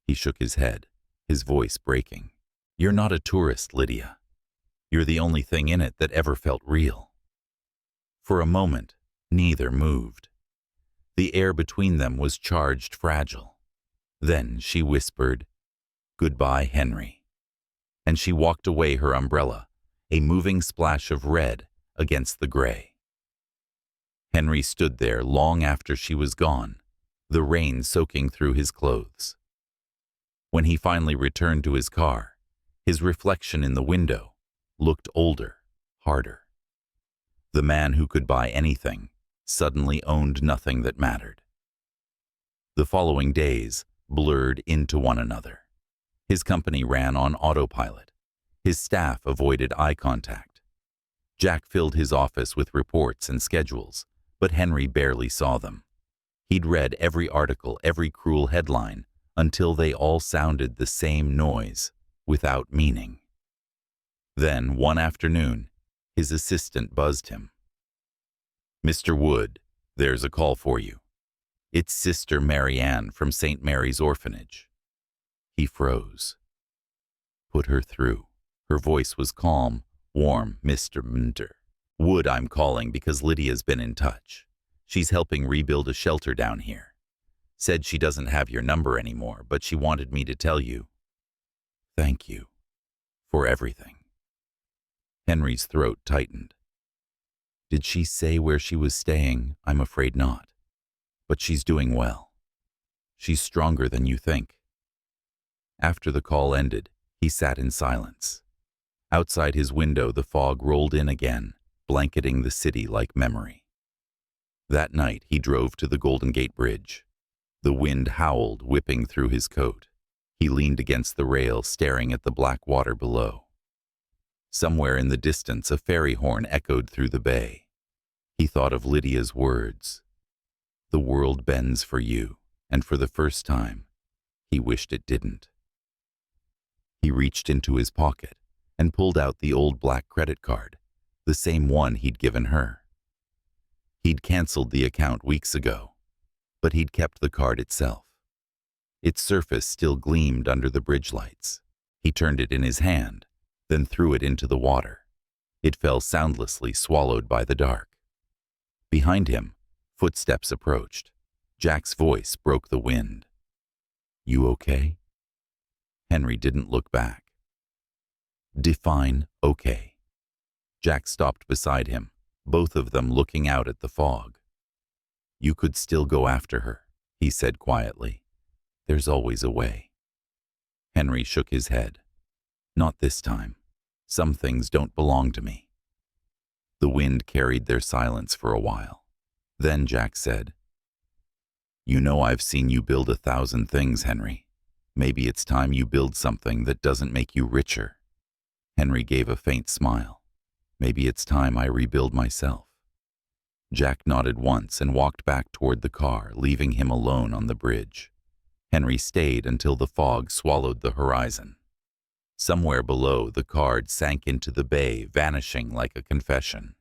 He shook his head, his voice breaking. "You're not a tourist, Lydia. You're the only thing in it that ever felt real." For a moment, neither moved. The air between them was charged fragile. Then she whispered, "Goodbye, Henry." And she walked away, her umbrella, a moving splash of red against the gray. Henry stood there long after she was gone, the rain soaking through his clothes. When he finally returned to his car, his reflection in the window looked older, harder. The man who could buy anything suddenly owned nothing that mattered. The following days blurred into one another. His company ran on autopilot. His staff avoided eye contact. Jack filled his office with reports and schedules, but Henry barely saw them. He'd read every article, every cruel headline, until they all sounded the same noise, without meaning. Then, one afternoon, his assistant buzzed him. "Mr. Wood, there's a call for you. It's Sister Mary Ann from St. Mary's Orphanage." He froze. "Put her through." Her voice was calm, warm. "Mr. Minter. Wood, I'm calling because Lydia's been in touch. She's helping rebuild a shelter down here. Said she doesn't have your number anymore, but she wanted me to tell you. Thank you for everything." Henry's throat tightened. "Did she say where she was staying? I'm afraid not. But she's doing well. She's stronger than you think." After the call ended, he sat in silence. Outside his window, the fog rolled in again, blanketing the city like memory. That night, he drove to the Golden Gate Bridge. The wind howled, whipping through his coat. He leaned against the rail, staring at the black water below. Somewhere in the distance, a ferry horn echoed through the bay. He thought of Lydia's words. "The world bends for you," and for the first time, he wished it didn't. He reached into his pocket and pulled out the old black credit card, the same one he'd given her. He'd canceled the account weeks ago, but he'd kept the card itself. Its surface still gleamed under the bridge lights. He turned it in his hand, then threw it into the water. It fell soundlessly, swallowed by the dark. Behind him, footsteps approached. Jack's voice broke the wind. "You okay?" Henry didn't look back. "Define okay." Jack stopped beside him, both of them looking out at the fog. "You could still go after her," he said quietly. "There's always a way." Henry shook his head. "Not this time. Some things don't belong to me." The wind carried their silence for a while. Then Jack said, "You know I've seen you build 1,000 things, Henry. Maybe it's time you build something that doesn't make you richer." Henry gave a faint smile. "Maybe it's time I rebuild myself." Jack nodded once and walked back toward the car, leaving him alone on the bridge. Henry stayed until the fog swallowed the horizon. Somewhere below, the card sank into the bay, vanishing like a confession.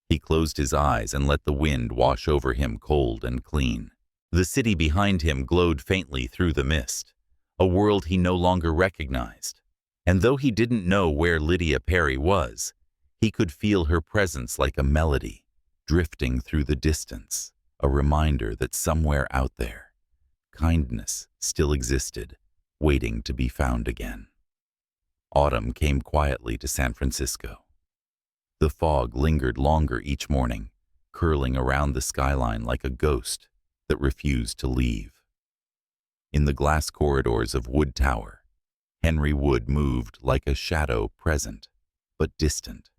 He closed his eyes and let the wind wash over him cold and clean. The city behind him glowed faintly through the mist, a world he no longer recognized. And though he didn't know where Lydia Perry was, he could feel her presence like a melody, drifting through the distance, a reminder that somewhere out there, kindness still existed, waiting to be found again. Autumn came quietly to San Francisco. The fog lingered longer each morning, curling around the skyline like a ghost that refused to leave. In the glass corridors of Wood Tower, Henry Wood moved like a shadow, present but distant,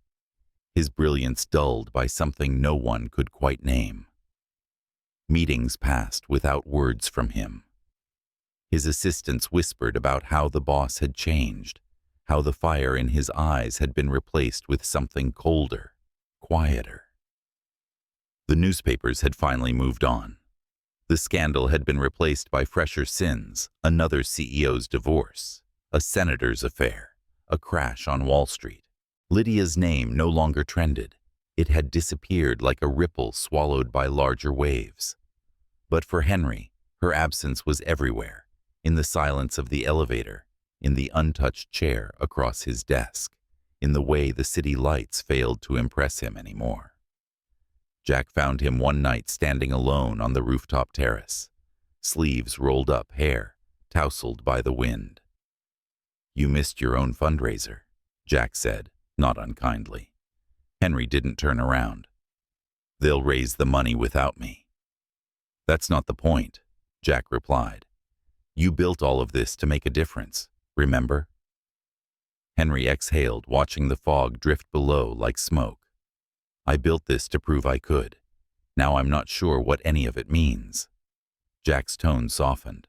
his brilliance dulled by something no one could quite name. Meetings passed without words from him. His assistants whispered about how the boss had changed, how the fire in his eyes had been replaced with something colder, quieter. The newspapers had finally moved on. The scandal had been replaced by fresher sins, another CEO's divorce, a senator's affair, a crash on Wall Street. Lydia's name no longer trended. It had disappeared like a ripple swallowed by larger waves. But for Henry, her absence was everywhere, in the silence of the elevator, in the untouched chair across his desk, in the way the city lights failed to impress him anymore. Jack found him one night standing alone on the rooftop terrace, sleeves rolled up, hair tousled by the wind. "You missed your own fundraiser," Jack said, not unkindly. Henry didn't turn around. "They'll raise the money without me." "That's not the point," Jack replied. "You built all of this to make a difference, remember?" Henry exhaled, watching the fog drift below like smoke. "I built this to prove I could. Now I'm not sure what any of it means." Jack's tone softened.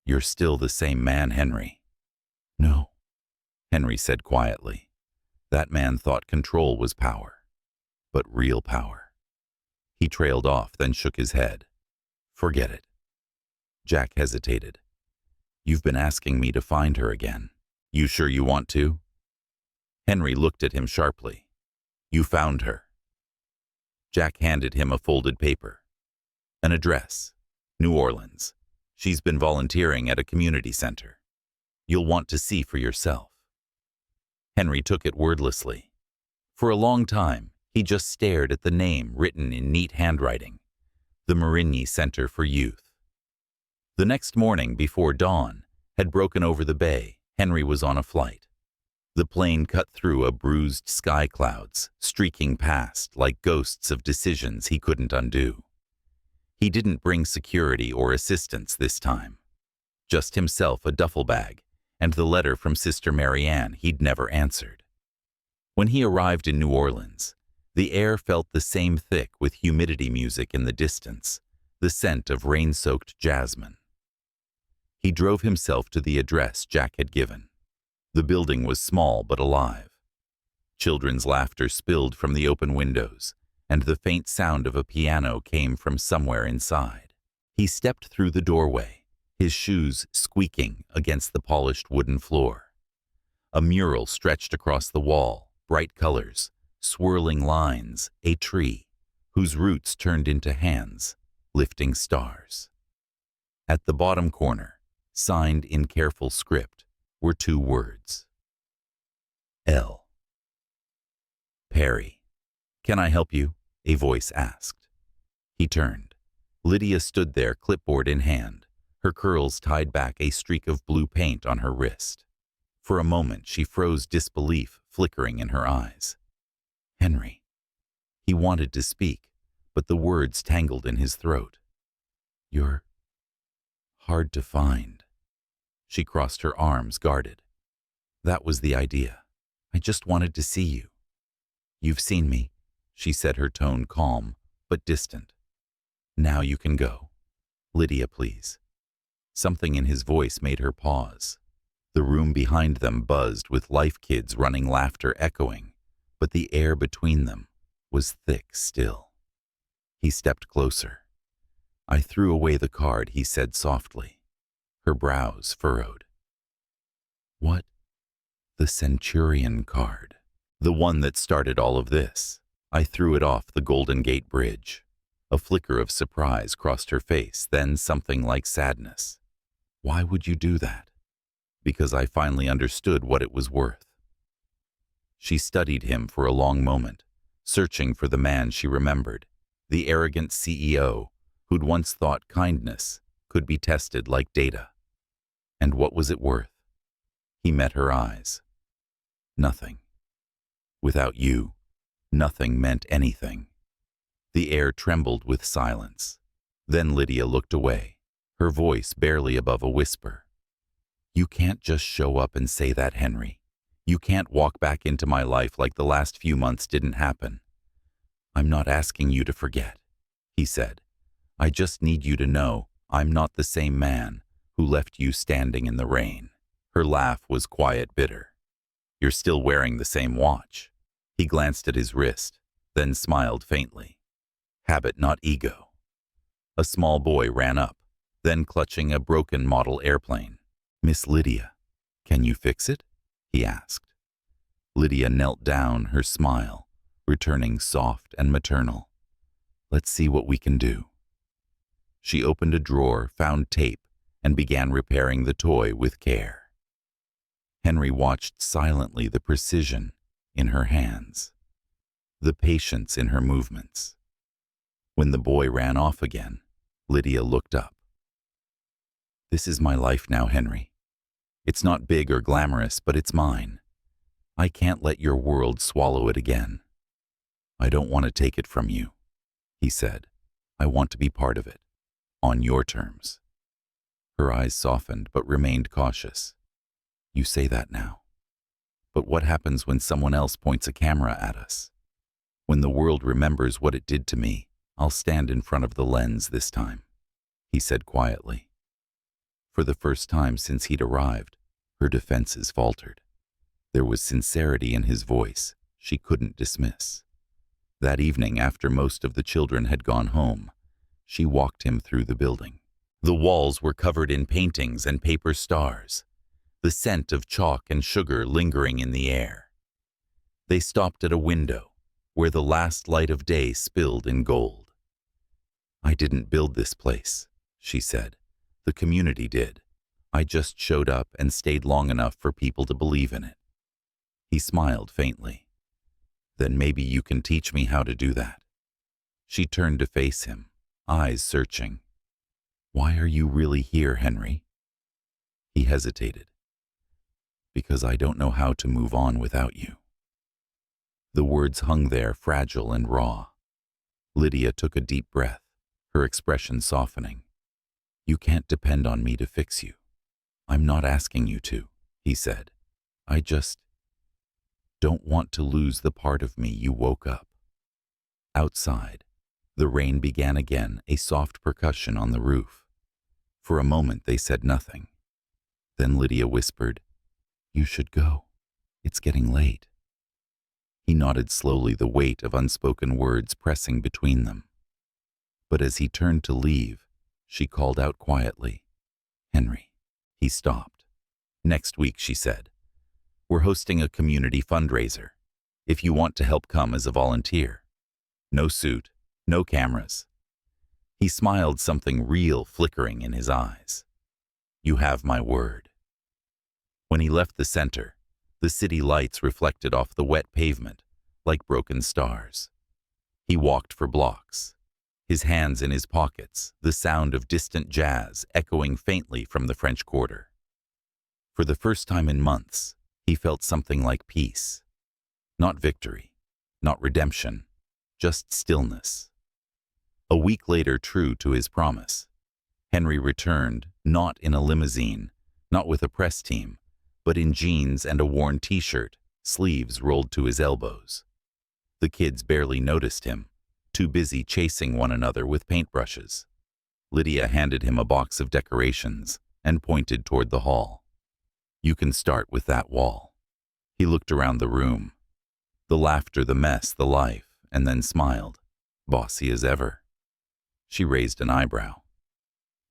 "You're still the same man, Henry." "No," Henry said quietly. That man thought control was power, but real power. He trailed off, then shook his head. "Forget it." Jack hesitated. "You've been asking me to find her again. You sure you want to?" Henry looked at him sharply. "You found her." Jack handed him a folded paper. "An address, New Orleans. She's been volunteering at a community center. You'll want to see for yourself." Henry took it wordlessly. For a long time, he just stared at the name written in neat handwriting, the Marigny Center for Youth. The next morning, before dawn had broken over the bay, Henry was on a flight. The plane cut through a bruised sky clouds, streaking past like ghosts of decisions he couldn't undo. He didn't bring security or assistance this time. Just himself, a duffel bag, and the letter from Sister Marianne he'd never answered. When he arrived in New Orleans, the air felt the same thick with humidity music in the distance, the scent of rain-soaked jasmine. He drove himself to the address Jack had given. The building was small but alive. Children's laughter spilled from the open windows, and the faint sound of a piano came from somewhere inside. He stepped through the doorway, his shoes squeaking against the polished wooden floor. A mural stretched across the wall, bright colors, swirling lines, a tree, whose roots turned into hands, lifting stars. At the bottom corner, signed in careful script, were 2 words. L. "Perry. Can I help you?" a voice asked. He turned. Lydia stood there, clipboard in hand, her curls tied back, a streak of blue paint on her wrist. For a moment she froze, disbelief flickering in her eyes. "Henry." He wanted to speak, but the words tangled in his throat. "You're hard to find." She crossed her arms, guarded. "That was the idea. I just wanted to see you." "You've seen me," she said, her tone calm but distant. "Now you can go. Lydia, please." Something in his voice made her pause. The room behind them buzzed with life, kids running, laughter echoing, but the air between them was thick still. He stepped closer. "I threw away the card," he said softly. Her brows furrowed. "What?" "The Centurion card. The one that started all of this. I threw it off the Golden Gate Bridge." A flicker of surprise crossed her face, then something like sadness. "Why would you do that?" "Because I finally understood what it was worth." She studied him for a long moment, searching for the man she remembered, the arrogant CEO who'd once thought kindness could be tested like data. And what was it worth? He met her eyes. "Nothing. Without you, nothing meant anything." The air trembled with silence. Then Lydia looked away, her voice barely above a whisper. "You can't just show up and say that, Henry. You can't walk back into my life like the last few months didn't happen." "I'm not asking you to forget," he said. "I just need you to know I'm not the same man who left you standing in the rain." Her laugh was quiet, bitter. "You're still wearing the same watch." He glanced at his wrist, then smiled faintly. Habit, not ego. A small boy ran up, then clutching a broken model airplane. "Miss Lydia, can you fix it?" he asked. Lydia knelt down, her smile returning soft and maternal. "Let's see what we can do." She opened a drawer, found tape, and began repairing the toy with care. Henry watched silently, the precision in her hands, the patience in her movements. When the boy ran off again, Lydia looked up. "This is my life now, Henry. It's not big or glamorous, but it's mine. I can't let your world swallow it again. I don't want to take it from you," he said. "I want to be part of it, on your terms." Her eyes softened but remained cautious. "You say that now. But what happens when someone else points a camera at us? When the world remembers what it did to me, I'll stand in front of the lens this time," he said quietly. For the first time since he'd arrived, her defenses faltered. There was sincerity in his voice she couldn't dismiss. That evening, after most of the children had gone home, she walked him through the building. The walls were covered in paintings and paper stars, the scent of chalk and sugar lingering in the air. They stopped at a window where the last light of day spilled in gold. "I didn't build this place," she said. "The community did. I just showed up and stayed long enough for people to believe in it." He smiled faintly. "Then maybe you can teach me how to do that." She turned to face him, eyes searching. "Why are you really here, Henry?" He hesitated. "Because I don't know how to move on without you." The words hung there, fragile and raw. Lydia took a deep breath, her expression softening. "You can't depend on me to fix you. I'm not asking you to," he said. "I just don't want to lose the part of me you woke up." Outside, the rain began again, a soft percussion on the roof. For a moment they said nothing. Then Lydia whispered, "You should go. It's getting late." He nodded slowly, the weight of unspoken words pressing between them. But as he turned to leave, she called out quietly, "Henry." He stopped. "Next week," she said, "we're hosting a community fundraiser. If you want to help, come as a volunteer. No suit, no cameras." He smiled, something real flickering in his eyes. "You have my word." When he left the center, the city lights reflected off the wet pavement like broken stars. He walked for blocks, his hands in his pockets, the sound of distant jazz echoing faintly from the French Quarter. For the first time in months, he felt something like peace. Not victory, not redemption, just stillness. A week later, true to his promise, Henry returned, not in a limousine, not with a press team, but in jeans and a worn t-shirt, sleeves rolled to his elbows. The kids barely noticed him, too busy chasing one another with paintbrushes. Lydia handed him a box of decorations and pointed toward the hall. "You can start with that wall." He looked around the room. The laughter, the mess, the life, and then smiled. "Bossy as ever." She raised an eyebrow.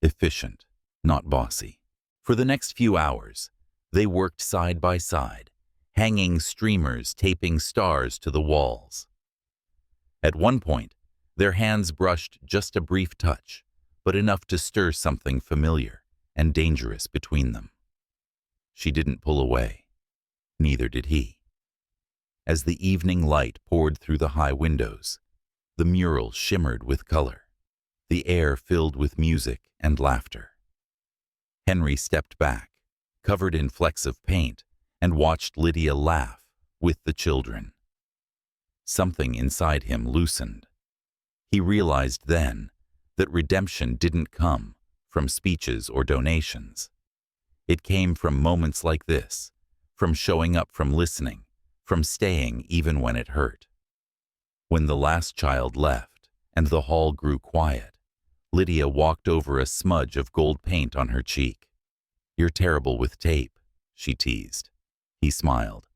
"Efficient, not bossy." For the next few hours, they worked side by side, hanging streamers, taping stars to the walls. At one point, their hands brushed just a brief touch, but enough to stir something familiar and dangerous between them. She didn't pull away. Neither did he. As the evening light poured through the high windows, the mural shimmered with color, the air filled with music and laughter. Henry stepped back, covered in flecks of paint, and watched Lydia laugh with the children. Something inside him loosened. He realized then that redemption didn't come from speeches or donations. It came from moments like this, from showing up, from listening, from staying even when it hurt. When the last child left and the hall grew quiet, Lydia walked over a smudge of gold paint on her cheek. "You're terrible with tape," she teased. He smiled.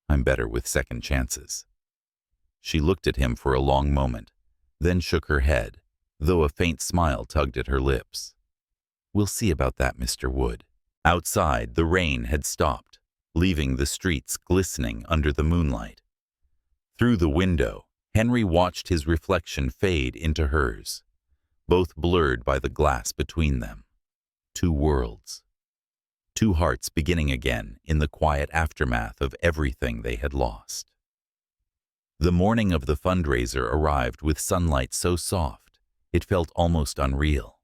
"I'm better with second chances." She looked at him for a long moment, then shook her head, though a faint smile tugged at her lips. "We'll see about that, Mr. Wood." Outside, the rain had stopped, leaving the streets glistening under the moonlight. Through the window, Henry watched his reflection fade into hers, both blurred by the glass between them. Two worlds. Two hearts beginning again in the quiet aftermath of everything they had lost. The morning of the fundraiser arrived with sunlight so soft, it felt almost unreal.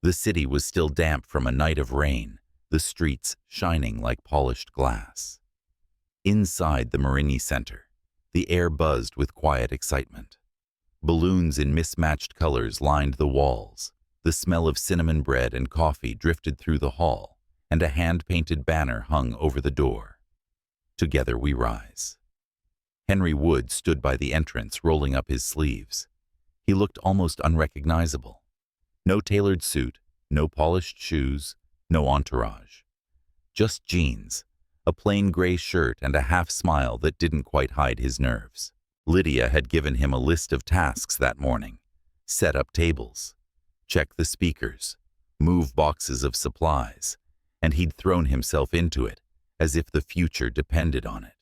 The city was still damp from a night of rain, the streets shining like polished glass. Inside the Marini Center, the air buzzed with quiet excitement. Balloons in mismatched colors lined the walls, the smell of cinnamon bread and coffee drifted through the hall, and a hand-painted banner hung over the door. "Together we rise." Henry Wood stood by the entrance, rolling up his sleeves. He looked almost unrecognizable. No tailored suit, no polished shoes, no entourage. Just jeans, a plain gray shirt, and a half-smile that didn't quite hide his nerves. Lydia had given him a list of tasks that morning. Set up tables, check the speakers, move boxes of supplies, and he'd thrown himself into it, as if the future depended on it.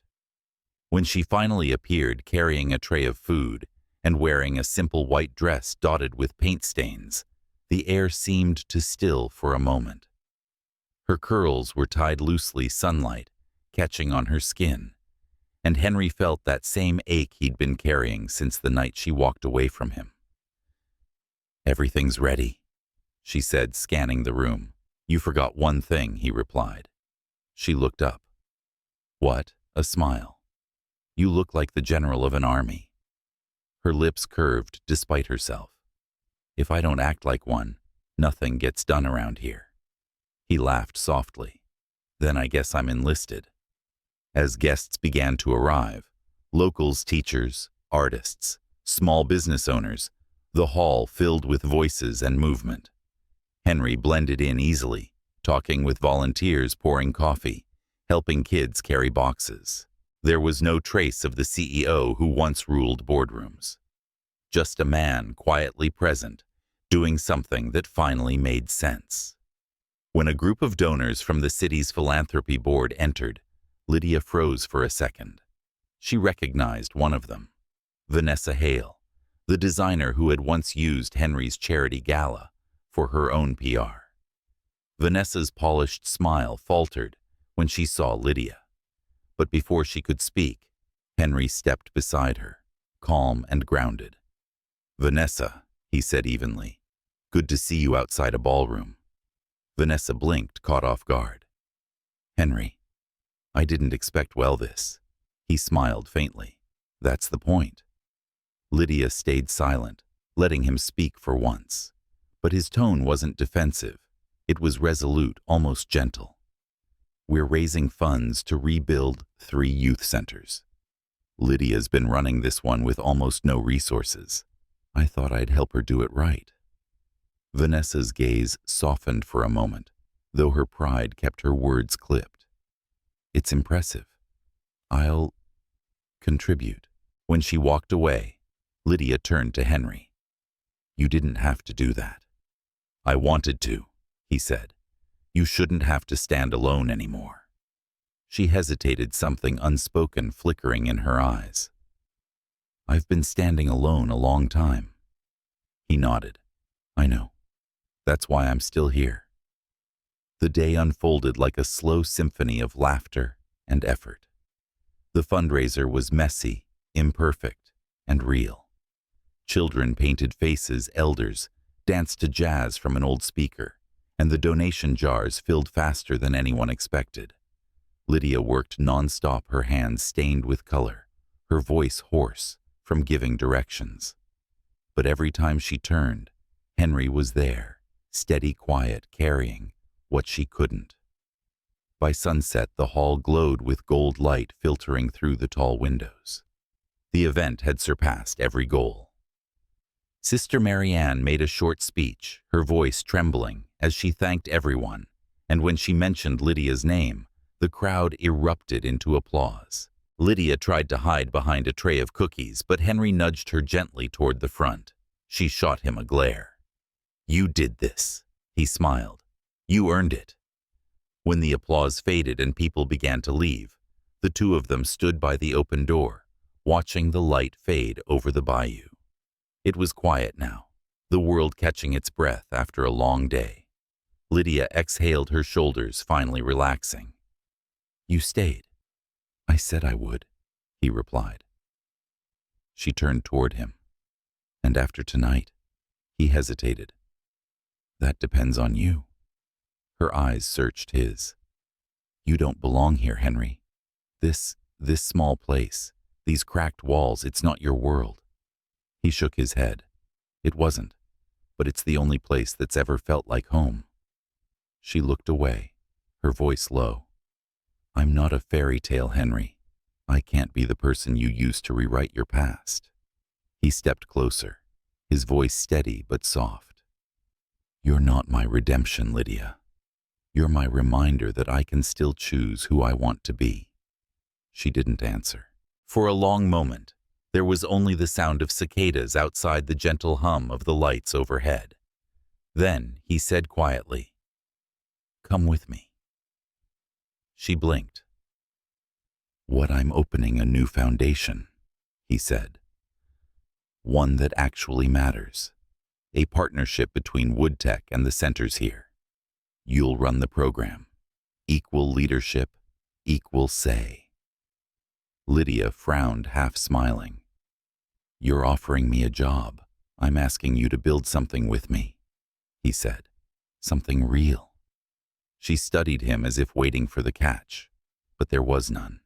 When she finally appeared carrying a tray of food and wearing a simple white dress dotted with paint stains, the air seemed to still for a moment. Her curls were tied loosely, sunlight catching on her skin, and Henry felt that same ache he'd been carrying since the night she walked away from him. "Everything's ready," she said, scanning the room. "You forgot one thing," he replied. She looked up. "What?" A smile. "You look like the general of an army." Her lips curved despite herself. "If I don't act like one, nothing gets done around here." He laughed softly. "Then I guess I'm enlisted." As guests began to arrive, locals, teachers, artists, small business owners, the hall filled with voices and movement. Henry blended in easily, talking with volunteers, pouring coffee, helping kids carry boxes. There was no trace of the CEO who once ruled boardrooms. Just a man quietly present, doing something that finally made sense. When a group of donors from the city's philanthropy board entered, Lydia froze for a second. She recognized one of them, Vanessa Hale, the designer who had once used Henry's charity gala for her own PR. Vanessa's polished smile faltered when she saw Lydia. But before she could speak, Henry stepped beside her, calm and grounded. "Vanessa," he said evenly, "good to see you outside a ballroom." Vanessa blinked, caught off guard. "Henry, I didn't expect this." He smiled faintly. "That's the point." Lydia stayed silent, letting him speak for once. But his tone wasn't defensive. It was resolute, almost gentle. "We're raising funds to rebuild 3 youth centers. Lydia's been running this one with almost no resources. I thought I'd help her do it right." Vanessa's gaze softened for a moment, though her pride kept her words clipped. "It's impressive. I'll contribute." When she walked away, Lydia turned to Henry. "You didn't have to do that." "I wanted to," he said. "You shouldn't have to stand alone anymore." She hesitated, something unspoken flickering in her eyes. "I've been standing alone a long time." He nodded. "I know. That's why I'm still here." The day unfolded like a slow symphony of laughter and effort. The fundraiser was messy, imperfect, and real. Children painted faces, elders danced to jazz from an old speaker, and the donation jars filled faster than anyone expected. Lydia worked nonstop, her hands stained with color, her voice hoarse from giving directions. But every time she turned, Henry was there, steady, quiet, carrying what she couldn't. By sunset, the hall glowed with gold light filtering through the tall windows. The event had surpassed every goal. Sister Marianne made a short speech, her voice trembling as she thanked everyone, and when she mentioned Lydia's name, the crowd erupted into applause. Lydia tried to hide behind a tray of cookies, but Henry nudged her gently toward the front. She shot him a glare. "You did this," he smiled. "You earned it." When the applause faded and people began to leave, the two of them stood by the open door, watching the light fade over the bayou. It was quiet now, the world catching its breath after a long day. Lydia exhaled, her shoulders finally relaxing. "You stayed." "I said I would," he replied. She turned toward him. "And after tonight?" He hesitated. "That depends on you." Her eyes searched his. "You don't belong here, Henry. This small place, these cracked walls, it's not your world." He shook his head. "It wasn't, but it's the only place that's ever felt like home." She looked away, her voice low. "I'm not a fairy tale, Henry. I can't be the person you used to rewrite your past." He stepped closer, his voice steady but soft. "You're not my redemption, Lydia. You're my reminder that I can still choose who I want to be." She didn't answer. For a long moment, there was only the sound of cicadas outside, the gentle hum of the lights overhead. Then he said quietly, "Come with me." She blinked. "What, I'm opening a new foundation," he said. "One that actually matters. A partnership between Woodtech and the centers here. You'll run the program. Equal leadership, equal say." Lydia frowned, half smiling. "You're offering me a job. I'm asking you to build something with me," he said. "Something real." She studied him as if waiting for the catch, but there was none.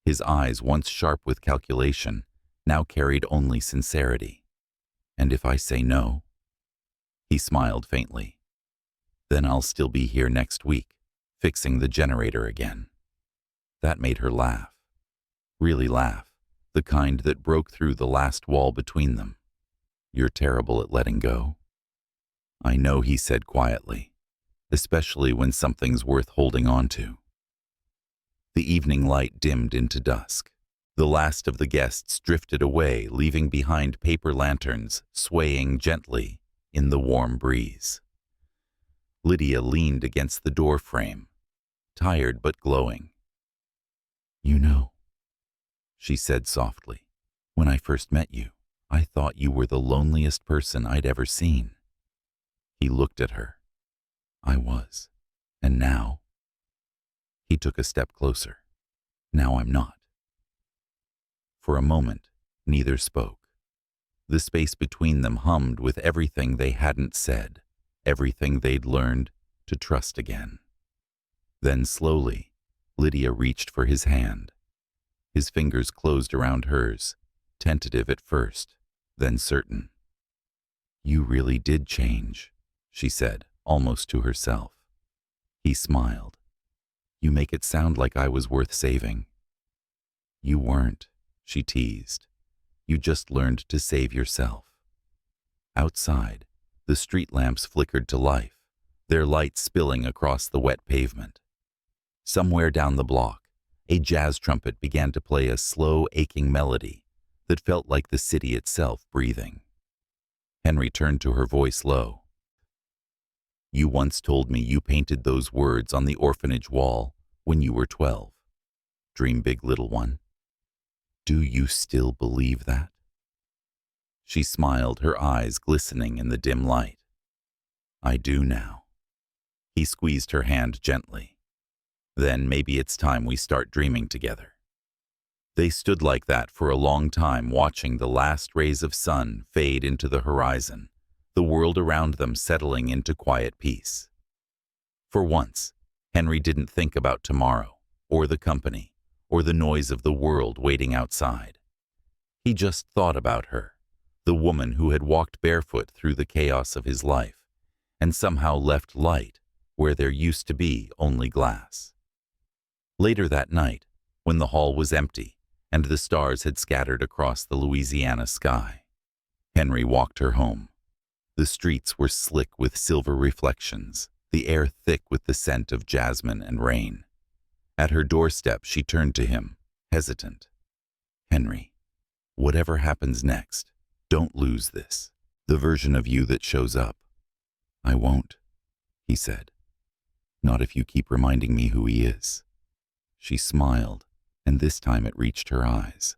His eyes, once sharp with calculation, now carried only sincerity. "And if I say no?" He smiled faintly. "Then I'll still be here next week, fixing the generator again." That made her laugh. Really laugh, the kind that broke through the last wall between them. "You're terrible at letting go." "I know," he said quietly, "especially when something's worth holding on to." The evening light dimmed into dusk. The last of the guests drifted away, leaving behind paper lanterns swaying gently in the warm breeze. Lydia leaned against the door frame, tired but glowing. "You know," she said softly, "when I first met you, I thought you were the loneliest person I'd ever seen." He looked at her. "I was. And now?" He took a step closer. "Now I'm not." For a moment, neither spoke. The space between them hummed with everything they hadn't said, everything they'd learned to trust again. Then slowly, Lydia reached for his hand. His fingers closed around hers, tentative at first, then certain. "You really did change," she said, almost to herself. He smiled. "You make it sound like I was worth saving." "You weren't," she teased. "You just learned to save yourself." Outside, the street lamps flickered to life, their light spilling across the wet pavement. Somewhere down the block, a jazz trumpet began to play a slow, aching melody that felt like the city itself breathing. Henry turned to her, voice low. "You once told me you painted those words on the orphanage wall when you were 12. Dream big, little one. Do you still believe that?" She smiled, her eyes glistening in the dim light. "I do now." He squeezed her hand gently. "Then maybe it's time we start dreaming together." They stood like that for a long time, watching the last rays of sun fade into the horizon, the world around them settling into quiet peace. For once, Henry didn't think about tomorrow, or the company, or the noise of the world waiting outside. He just thought about her, the woman who had walked barefoot through the chaos of his life, and somehow left light where there used to be only glass. Later that night, when the hall was empty and the stars had scattered across the Louisiana sky, Henry walked her home. The streets were slick with silver reflections, the air thick with the scent of jasmine and rain. At her doorstep, she turned to him, hesitant. Henry, whatever happens next, don't lose this. The version of you that shows up. I won't, he said. Not if you keep reminding me who he is. She smiled, and this time it reached her eyes.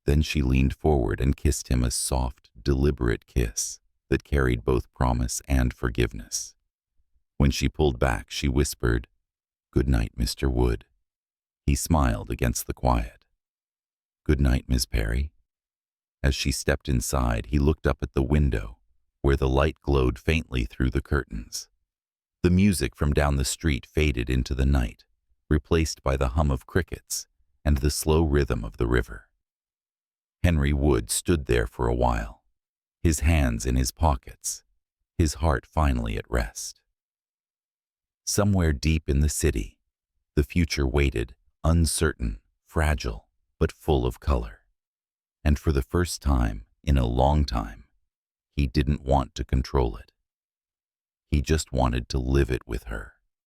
Then she leaned forward and kissed him a soft, deliberate kiss that carried both promise and forgiveness. When she pulled back, she whispered, "Good night, Mr. Wood." He smiled against the quiet. "Good night, Miss Perry." As she stepped inside, he looked up at the window, where the light glowed faintly through the curtains. The music from down the street faded into the night, replaced by the hum of crickets and the slow rhythm of the river. Henry Wood stood there for a while, his hands in his pockets, his heart finally at rest. Somewhere deep in the city, the future waited, uncertain, fragile, but full of color. And for the first time in a long time, he didn't want to control it. He just wanted to live it with her.